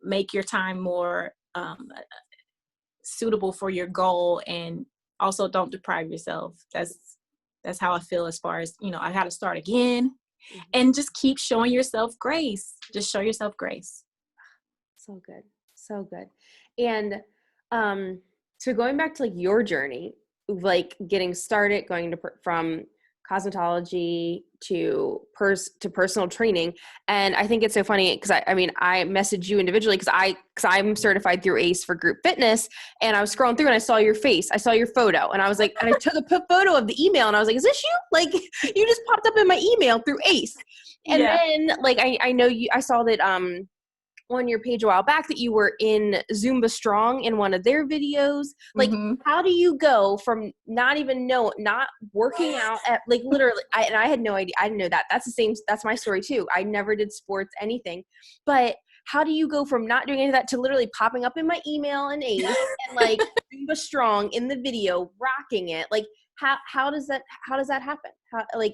make your time more suitable for your goal, and also don't deprive yourself. That's how I feel, as far as, I got to start again, and just keep showing yourself grace. Just show yourself grace. So good. So good. And so going back to like your journey, like getting started, going to from cosmetology to personal training. And I think it's so funny because I messaged you individually because I'm certified through ACE for group fitness, and I was scrolling through and I saw your face, I saw your photo, and I was like, and I took a photo of the email, and I was like, is this you? Like, you just popped up in my email through ACE. And then like I know you, I saw that on your page a while back that you were in Zumba Strong in one of their videos. Like, how do you go from not working out at like literally, I had no idea. I didn't know that. That's my story too. I never did sports, anything. But how do you go from not doing any of that to literally popping up in my email and ACE and like Zumba Strong in the video, rocking it? Like, how does that happen? How, like,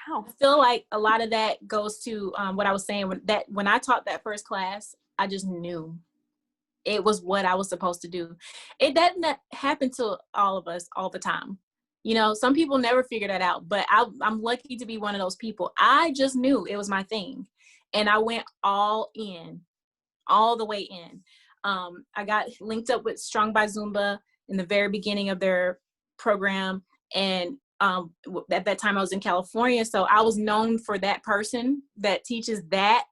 I feel like a lot of that goes to what I was saying, when I taught that first class, I just knew it was what I was supposed to do. It doesn't happen to all of us all the time. Some people never figure that out, but I'm lucky to be one of those people. I just knew it was my thing, and I went all the way in. I got linked up with Strong by Zumba in the very beginning of their program, and at that time I was in California, so I was known for that person that teaches that,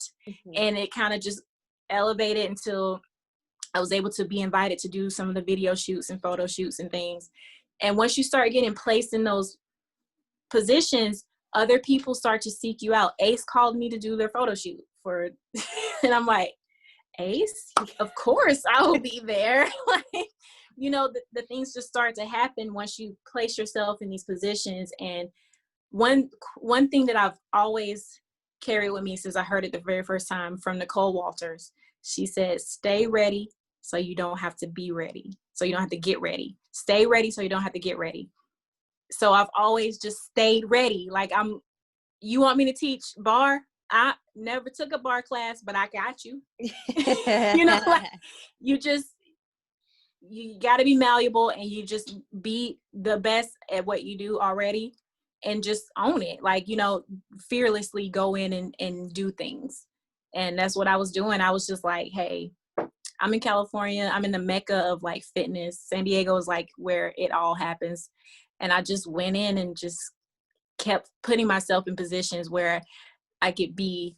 and it kind of just elevated until I was able to be invited to do some of the video shoots and photo shoots and things. And once you start getting placed in those positions, other people start to seek you out. ACE called me to do their photo shoot for and I'm like, ACE? Of course I will be there. Like, the things just start to happen once you place yourself in these positions. And one thing that I've always carried with me since I heard it the very first time from Nicole Walters, she said, stay ready so you don't have to be ready. So you don't have to get ready. Stay ready so you don't have to get ready. So I've always just stayed ready. Like, you want me to teach bar? I never took a bar class, but I got you. Like, you got to be malleable, and you just be the best at what you do already, and just own it. Like, fearlessly go in and do things. And that's what I was doing. I was just like, hey, I'm in California. I'm in the mecca of like fitness. San Diego is like where it all happens. And I just went in and just kept putting myself in positions where I could be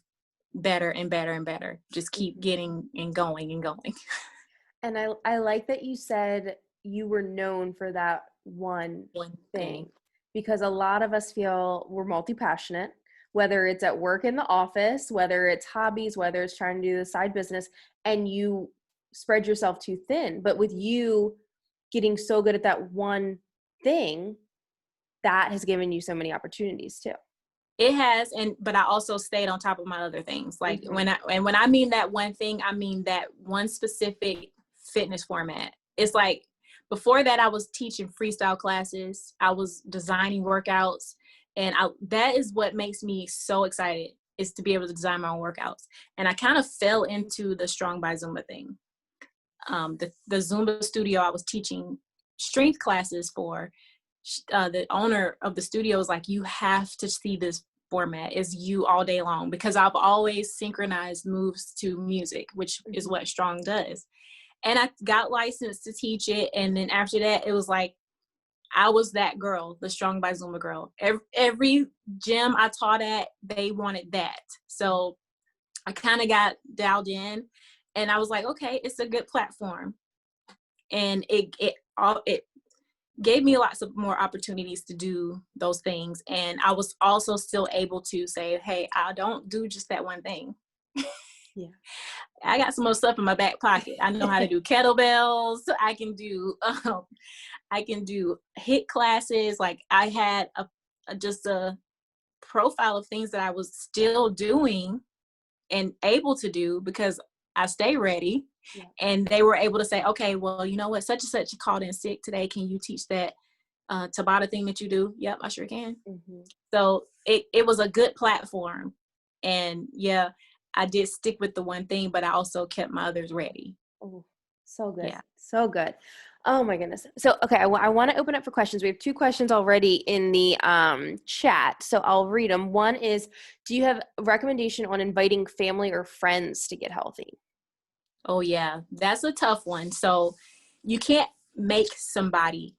better and better and better. Just keep getting and going and going. And I like that you said you were known for that one thing, because a lot of us feel we're multi-passionate, whether it's at work in the office, whether it's hobbies, whether it's trying to do the side business, and you spread yourself too thin. But with you getting so good at that one thing, that has given you so many opportunities too. It has, but I also stayed on top of my other things. Like when I mean that one thing, I mean that one specific fitness format. It's like, before that I was teaching freestyle classes, I was designing workouts, and that is what makes me so excited, is to be able to design my own workouts. And I kind of fell into the Strong by Zumba thing. The Zumba studio I was teaching strength classes for, the owner of the studio was like, you have to see this format. Is you all day long, because I've always synchronized moves to music, which is what Strong does. And I got licensed to teach it. And then after that, it was like, I was that girl, the Strong by Zumba girl. Every gym I taught at, they wanted that. So I kind of got dialed in, and I was like, okay, it's a good platform. And it gave me lots of more opportunities to do those things. And I was also still able to say, hey, I don't do just that one thing. Yeah. I got some more stuff in my back pocket. I know how to do kettlebells. I can do HIIT classes. Like, I had just a profile of things that I was still doing and able to do, because I stay ready. Yeah. And they were able to say, okay, well, you know what, such and such called in sick today. Can you teach that Tabata thing that you do? Yep, I sure can. Mm-hmm. So it was a good platform. And yeah, I did stick with the one thing, but I also kept my others ready. Oh, so good. Yeah. So good. Oh my goodness. So, okay. I want to open up for questions. We have 2 questions already in the chat. So I'll read them. One is, do you have a recommendation on inviting family or friends to get healthy? Oh yeah, that's a tough one. So you can't make somebody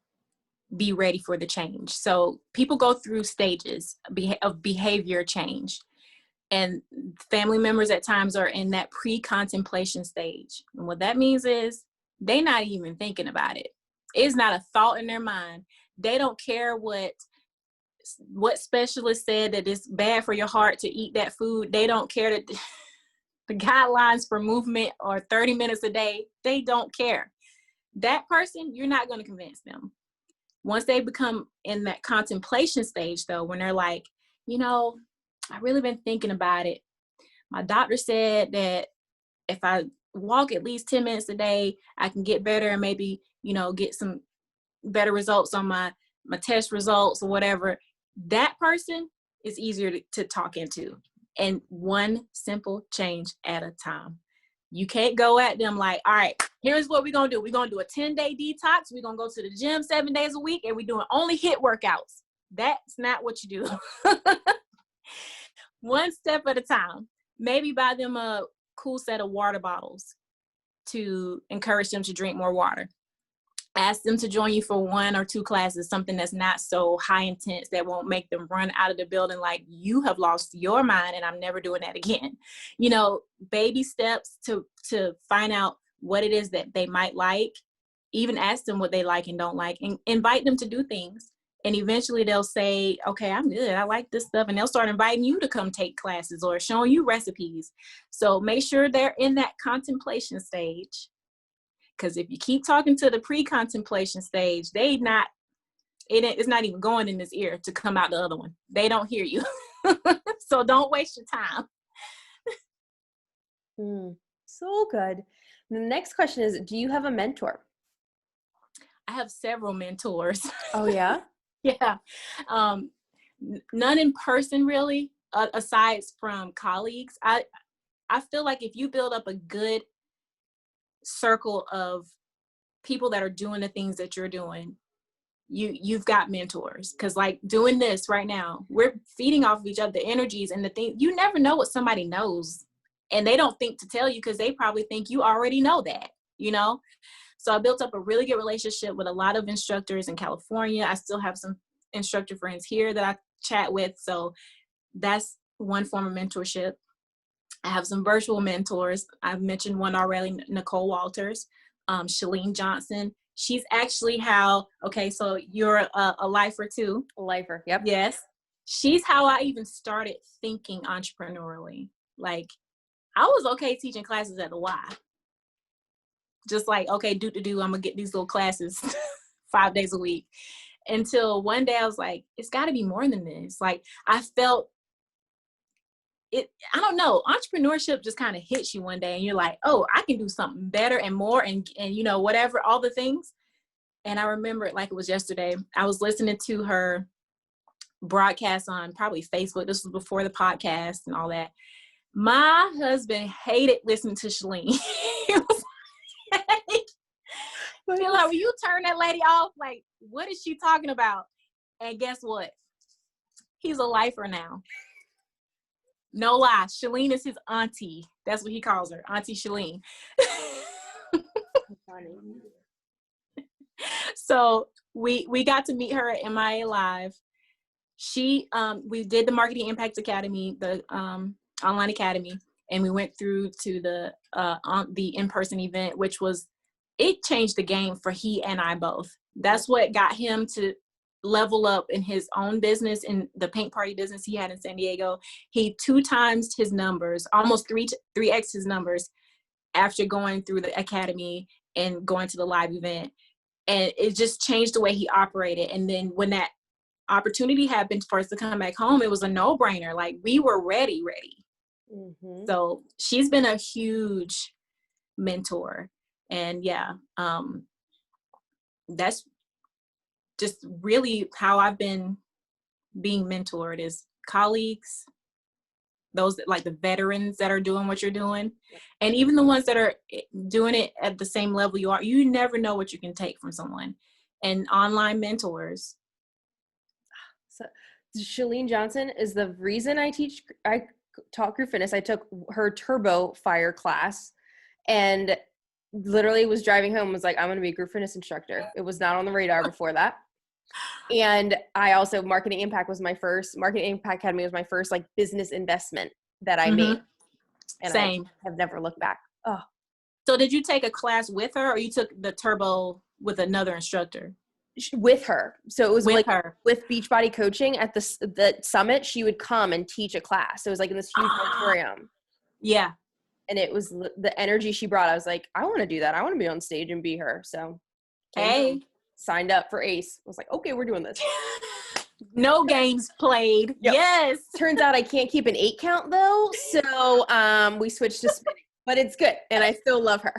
be ready for the change. So people go through stages of behavior change. And family members at times are in that pre-contemplation stage. And what that means is they're not even thinking about it. It's not a thought in their mind. They don't care what specialist said that it's bad for your heart to eat that food. They don't care that the guidelines for movement are 30 minutes a day. They don't care. That person, you're not going to convince them. Once they become in that contemplation stage, though, when they're like, you know, I've really been thinking about it. My doctor said that if I walk at least 10 minutes a day, I can get better and maybe, you know, get some better results on my test results or whatever. That person is easier to talk into. And one simple change at a time. You can't go at them like, all right, here's what we're going to do. We're going to do a 10-day detox. We're going to go to the gym 7 days a week, and we're doing only HIIT workouts. That's not what you do. One step at a time. Maybe buy them a cool set of water bottles to encourage them to drink more water. Ask them to join you for 1 or 2 classes, something that's not so high intense that won't make them run out of the building like you have lost your mind and I'm never doing that again. You know, baby steps to find out what it is that they might like. Even ask them what they like and don't like, and invite them to do things. And eventually they'll say, okay, I'm good. I like this stuff. And they'll start inviting you to come take classes or showing you recipes. So make sure they're in that contemplation stage. Because if you keep talking to the pre-contemplation stage, it's not even going in this ear to come out the other one. They don't hear you. So don't waste your time. So good. The next question is, do you have a mentor? I have several mentors. Oh, yeah? Yeah. None in person, really, aside from colleagues. I feel like if you build up a good circle of people that are doing the things that you're doing, you've got mentors. Because like doing this right now, we're feeding off of each other, the energies and the things. You never know what somebody knows, and they don't think to tell you because they probably think you already know that, you know. So I built up a really good relationship with a lot of instructors in California. I still have some instructor friends here that I chat with. So that's one form of mentorship. I have some virtual mentors. I've mentioned one already, Nicole Walters, Shalene Johnson. She's actually so you're a lifer too. A lifer, yep. Yes. She's how I even started thinking entrepreneurially. Like, I was okay teaching classes at the Y. Just like, okay, I'm going to get these little classes 5 days a week. Until one day I was like, it's got to be more than this. Like, I felt it, I don't know, entrepreneurship just kind of hits you one day and you're like, oh, I can do something better and more and you know, whatever, all the things. And I remember it like it was yesterday. I was listening to her broadcast on probably Facebook. This was before the podcast and all that. My husband hated listening to Shalene. He was like, will you turn that lady off? Like, what is she talking about? And guess what? He's a lifer now. No lie. Shalene is his auntie. That's what he calls her. Auntie Shalene. So we got to meet her at MIA Live. We did the Marketing Impact Academy, the online academy, and we went through to the in-person event, which it changed the game for he and I both. That's what got him to level up in his own business, in the paint party business he had in San Diego. He 2 times his numbers, almost 3x his numbers after going through the academy and going to the live event. And it just changed the way he operated. And then when that opportunity happened for us to come back home, it was a no-brainer. Like, we were ready. Mm-hmm. So she's been a huge mentor. And yeah, that's just really how I've been being mentored, is colleagues, those that, like the veterans that are doing what you're doing, and even the ones that are doing it at the same level you are. You never know what you can take from someone. And online mentors. So Shalene Johnson is the reason I taught group fitness. I took her turbo fire class and literally was driving home, was like, I'm going to be a group fitness instructor. It was not on the radar before that. And I also, Marketing Impact Academy was my first like business investment that I made. And Same. I have never looked back. Oh. So did you take a class with her, or you took the turbo with another instructor? With her. So it was with like her. With Beachbody Coaching at the summit, she would come and teach a class. So it was like in this huge auditorium. Yeah. And it was the energy she brought. I was like, I want to do that. I want to be on stage and be her. So signed up for ACE. I was like, okay, we're doing this. No games played. Yep. Yes. Turns out I can't keep an 8 count though. So we switched to spinning, but it's good. And I still love her.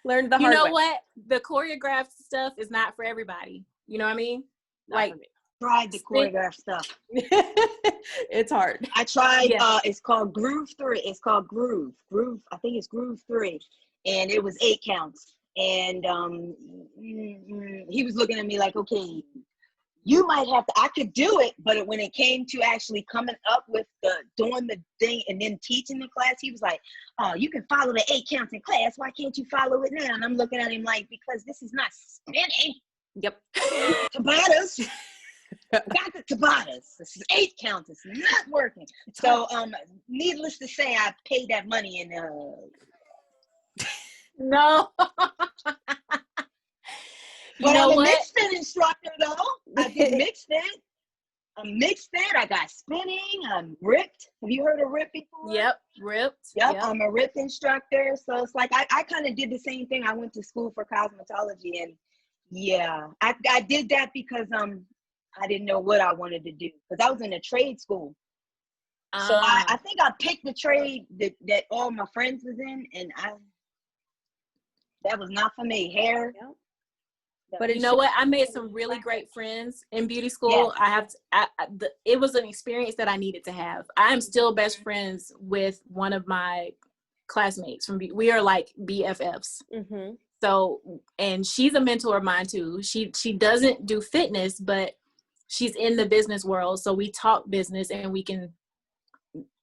Learned the hard way. You know what? The choreographed stuff is not for everybody. You know what I mean? Not tried the choreographed stuff. It's hard. I tried, it's called Groove 3. It's called Groove. I think it's Groove 3. And it was 8 counts. And he was looking at me like, okay, you might have to, I could do it, but when it came to actually coming up with doing the thing and then teaching the class, he was like, oh, you can follow the 8 counts in class. Why can't you follow it now? And I'm looking at him like, because this is not spinning. Yep. Tabatas. Got the Tabatas. This is 8 counts. It's not working. So, needless to say, I paid that money and no. But I'm a mixed fit instructor though. I did mixed fit. I'm mixed fit. I got spinning. I'm ripped. Have you heard of RIP before? Yep, ripped. Yep. I'm a RIP instructor. So it's like I kind of did the same thing. I went to school for cosmetology, and I did that because I didn't know what I wanted to do, because I was in a trade school. So I think I picked the trade that all my friends was in, and that was not for me. Hair. Yep. But you know what? I made some really great friends in beauty school. Yeah. It was an experience that I needed to have. I am still best friends with one of my classmates we are like BFFs. Mm-hmm. So, and she's a mentor of mine too. She doesn't do fitness, but she's in the business world. So we talk business and we can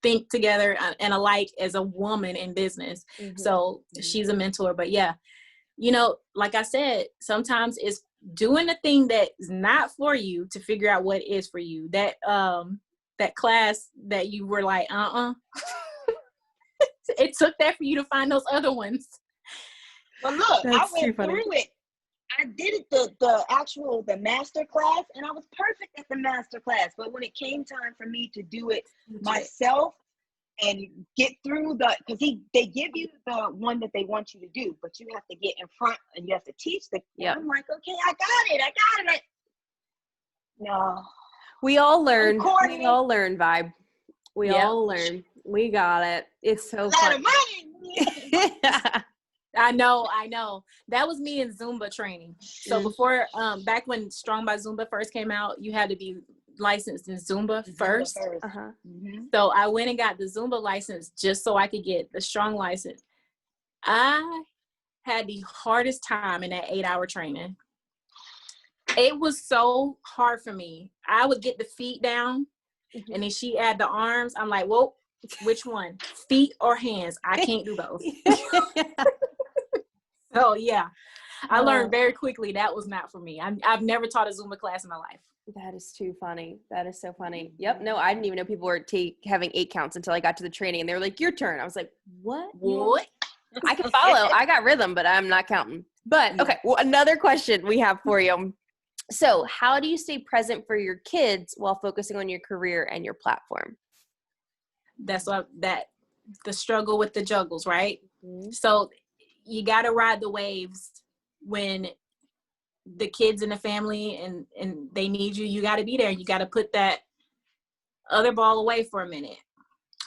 think together and alike as a woman in business. Mm-hmm. So she's a mentor. But yeah, you know, like I said, sometimes it's doing the thing that is not for you to figure out what is for you. That class that you were like, it took that for you to find those other ones. But look, I went through it. I did it the master class, and I was perfect at the master class. But when it came time for me to do it myself and get through because they give you the one that they want you to do, but you have to get in front and you have to teach I'm like, okay, I got it. No. We all learn. We all learn, Vibe. We all learn. We got it. It's so fun. I know. That was me in Zumba training. So before, back when Strong by Zumba first came out, you had to be licensed in Zumba first. Uh-huh. Mm-hmm. So I went and got the Zumba license just so I could get the Strong license. I had the hardest time in that 8-hour training. It was so hard for me. I would get the feet down, and then she add the arms. I'm like, well, which one? Feet or hands? I can't do both. So yeah, I learned very quickly that was not for me. I've never taught a Zumba class in my life. That is too funny. That is so funny. Yep. No, I didn't even know people were having 8 counts until I got to the training, and they were like, your turn. I was like, what? I can follow. I got rhythm, but I'm not counting. But okay. Well, another question we have for you. So how do you stay present for your kids while focusing on your career and your platform? That's what the struggle with the juggles, right? Mm-hmm. So you got to ride the waves when the kids in the family and they need you. You got to be there. You got to put that other ball away for a minute.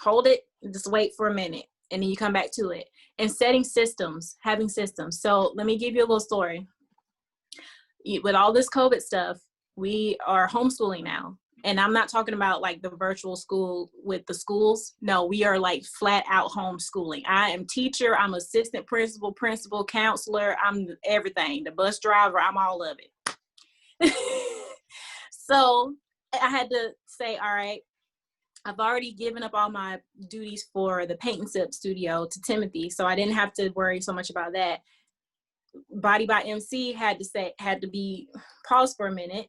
Hold it and just wait for a minute. and then you come back to it. And setting systems, having systems. So let me give you a little story. With all this COVID stuff, we are homeschooling now. And I'm not talking about like the virtual school with the schools. No, we are like flat out homeschooling. I am teacher, I'm assistant principal, counselor, I'm everything. The bus driver, I'm all of it. So I had to say, all right, I've already given up all my duties for the paint and sip studio to Timothy, so I didn't have to worry so much about that. BodyByMC had to be paused for a minute,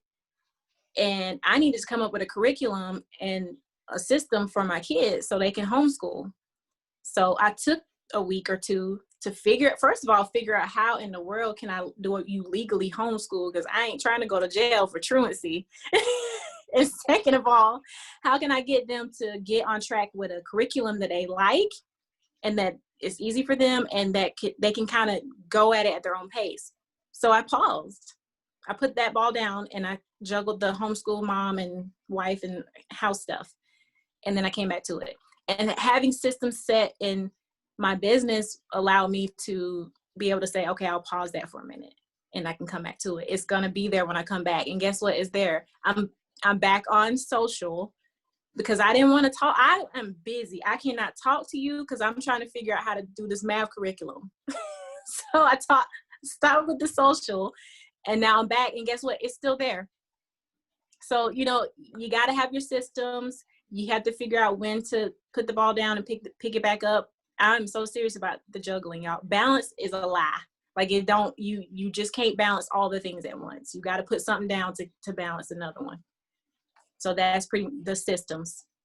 and I needed to come up with a curriculum and a system for my kids so they can homeschool. So I took a week or two to figure out how in the world can I do you legally homeschool, because I ain't trying to go to jail for truancy. And second of all, how can I get them to get on track with a curriculum that they like and that it's easy for them and that they can kind of go at it at their own pace? So I paused. I put that ball down and I juggled the homeschool mom and wife and house stuff. And then I came back to it. And having systems set in my business allowed me to be able to say, okay, I'll pause that for a minute and I can come back to it. It's going to be there when I come back. And guess what? It's there. I'm back on social because I didn't want to talk. I am busy. I cannot talk to you because I'm trying to figure out how to do this math curriculum. So I stopped with the social, and now I'm back. And guess what? It's still there. So, you got to have your systems. You have to figure out when to put the ball down and pick it back up. I'm so serious about the juggling, y'all. Balance is a lie. Like you just can't balance all the things at once. You got to put something down to balance another one. So that's the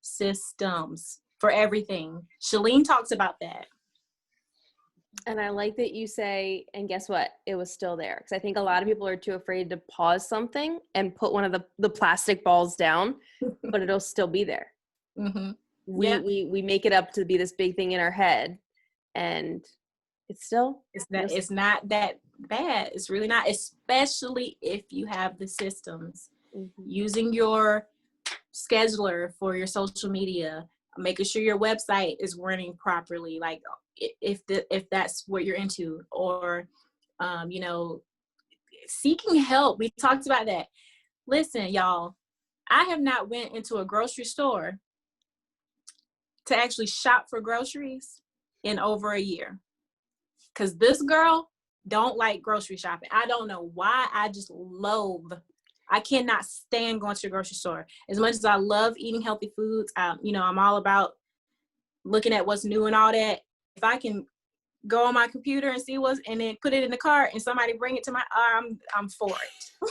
systems for everything. Shalene talks about that. And I like that you say, and guess what? It was still there. Because I think a lot of people are too afraid to pause something and put one of the plastic balls down, but it'll still be there. Mm-hmm. We make it up to be this big thing in our head, and it's not that bad. It's really not, especially if you have the systems. Mm-hmm. Using your scheduler for your social media, making sure your website is running properly, like if that's what you're into, or seeking help. We talked about that. Listen, y'all, I have not went into a grocery store to actually shop for groceries in over a year, because this girl don't like grocery shopping. I don't know why. I just loathe. I cannot stand going to the grocery store. As much as I love eating healthy foods, I'm all about looking at what's new and all that. If I can go on my computer and see and then put it in the cart and somebody bring it to I'm for it.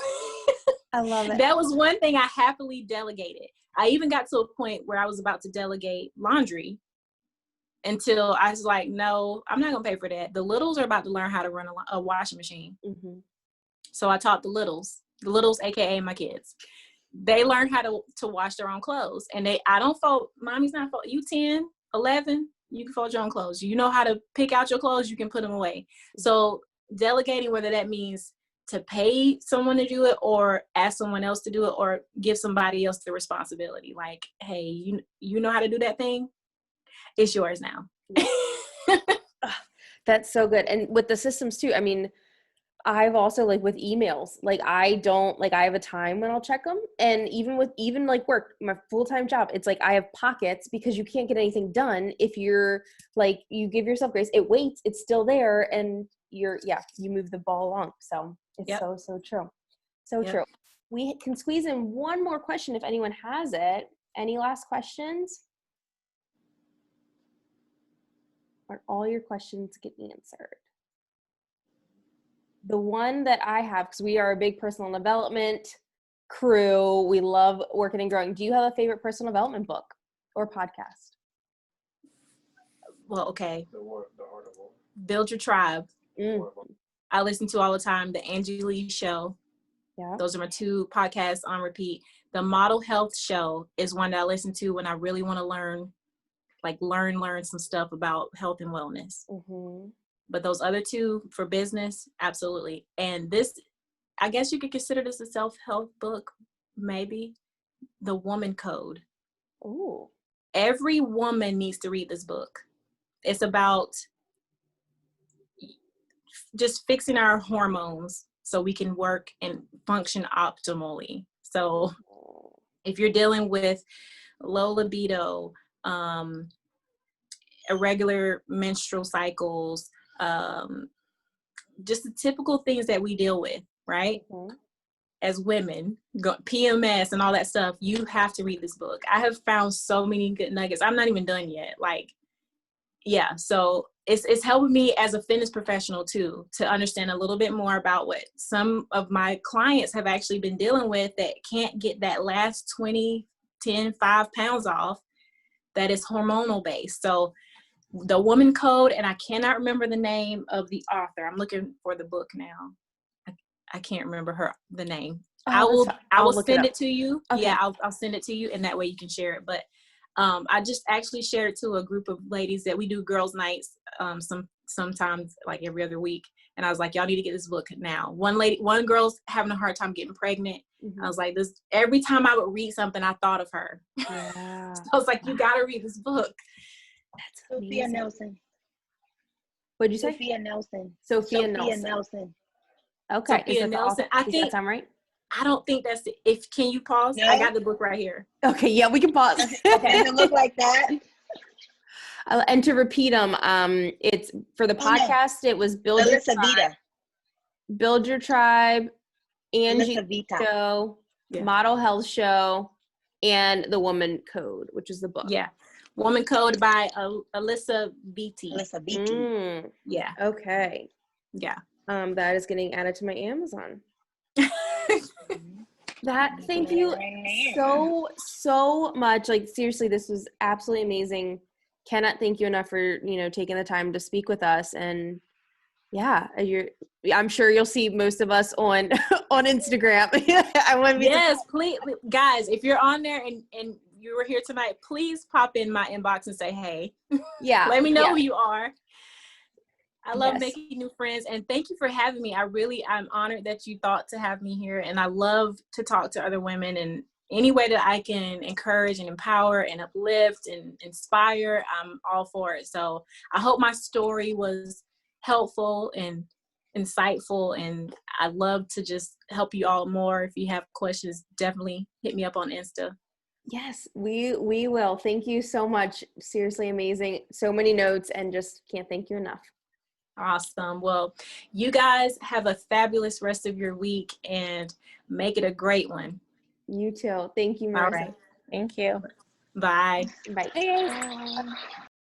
I love it. That was one thing I happily delegated. I even got to a point where I was about to delegate laundry until I was like, no, I'm not going to pay for that. The littles are about to learn how to run a washing machine. Mm-hmm. So I taught the littles, AKA my kids. They learn how to wash their own clothes. And I don't fold. Mommy's not fold. You 10, 11, you can fold your own clothes. You know how to pick out your clothes. You can put them away. So delegating, whether that means to pay someone to do it or ask someone else to do it or give somebody else the responsibility. Like, hey, you know how to do that thing? It's yours now. That's so good. And with the systems too, I mean, I've also with emails, I have a time when I'll check them. And even work, my full-time job, it's I have pockets because you can't get anything done if you're you give yourself grace. It waits, it's still there, and you move the ball along. So it's so true. So true. We can squeeze in one more question if anyone has it. Any last questions? Are all your questions get answered? The one that I have, because we are a big personal development crew, we love working and growing. Do you have a favorite personal development book or podcast? Well, okay. Build Your Tribe. I listen to all the time. The Angie Lee Show. Yeah. Those are my 2 podcasts on repeat. The Model Health Show is one that I listen to when I really want to learn some stuff about health and wellness. Mm-hmm. But those other 2 for business, absolutely. And this, I guess you could consider this a self-help book, maybe. The Woman Code. Ooh. Every woman needs to read this book. it's about just fixing our hormones so we can work and function optimally. So if you're dealing with low libido, irregular menstrual cycles, just the typical things that we deal with, right? As women, PMS and all that stuff, you have to read this book. I have found so many good nuggets. I'm not even done yet. Like, yeah, so it's helping me as a fitness professional too, to understand a little bit more about what some of my clients have actually been dealing with that can't get that last 20, 10, 5 pounds off, that is hormonal based. So the Woman Code, and I cannot remember the name of the author. I'm looking for the book now. I can't remember the name. Oh, I will send it to you. Okay. Yeah, I'll send it to you, and that way you can share it. But I just actually shared it to a group of ladies that we do girls' nights sometimes like every other week. And I was like, y'all need to get this book now. One girl's having a hard time getting pregnant. I was like, this every time I would read something, I thought of her. Yeah. So I was like, you got to read this book. That's Sophia amazing. Nelson. What'd you say? Sophia Nelson. Sophia Nelson. Okay. Sophia Nelson. Does that sound right? I don't think that's it. Can you pause? No? I got the book right here. Okay, yeah, we can pause. Okay, does it look like that? And to repeat them, it's for the podcast. It was Build Your Melissa Tribe, Vita. Build Your Tribe, Angie Melissa Vita. Show, Yeah. Model Health Show, and The Woman Code, which is the book. Yeah, Woman Code by Alyssa Beatty. Melissa Vita. Yeah. Okay. Yeah. That is getting added to my Amazon. Thank you so much. Like, seriously, this was absolutely amazing. Cannot thank you enough for, taking the time to speak with us. And yeah, I'm sure you'll see most of us on Instagram. Yes, please, guys, if you're on there and you were here tonight, please pop in my inbox and say, hey, yeah, let me know who you are. I love Yes. making new friends, and thank you for having me. I'm honored that you thought to have me here, and I love to talk to other women, and any way that I can encourage and empower and uplift and inspire, I'm all for it. So I hope my story was helpful and insightful, and I'd love to just help you all more. If you have questions, definitely hit me up on Insta. Yes, we will. Thank you so much. Seriously amazing. So many notes, and just can't thank you enough. Awesome. Well, you guys have a fabulous rest of your week and make it a great one. You too. Thank you, Marissa. All right. Thank you. Bye. Bye. Bye.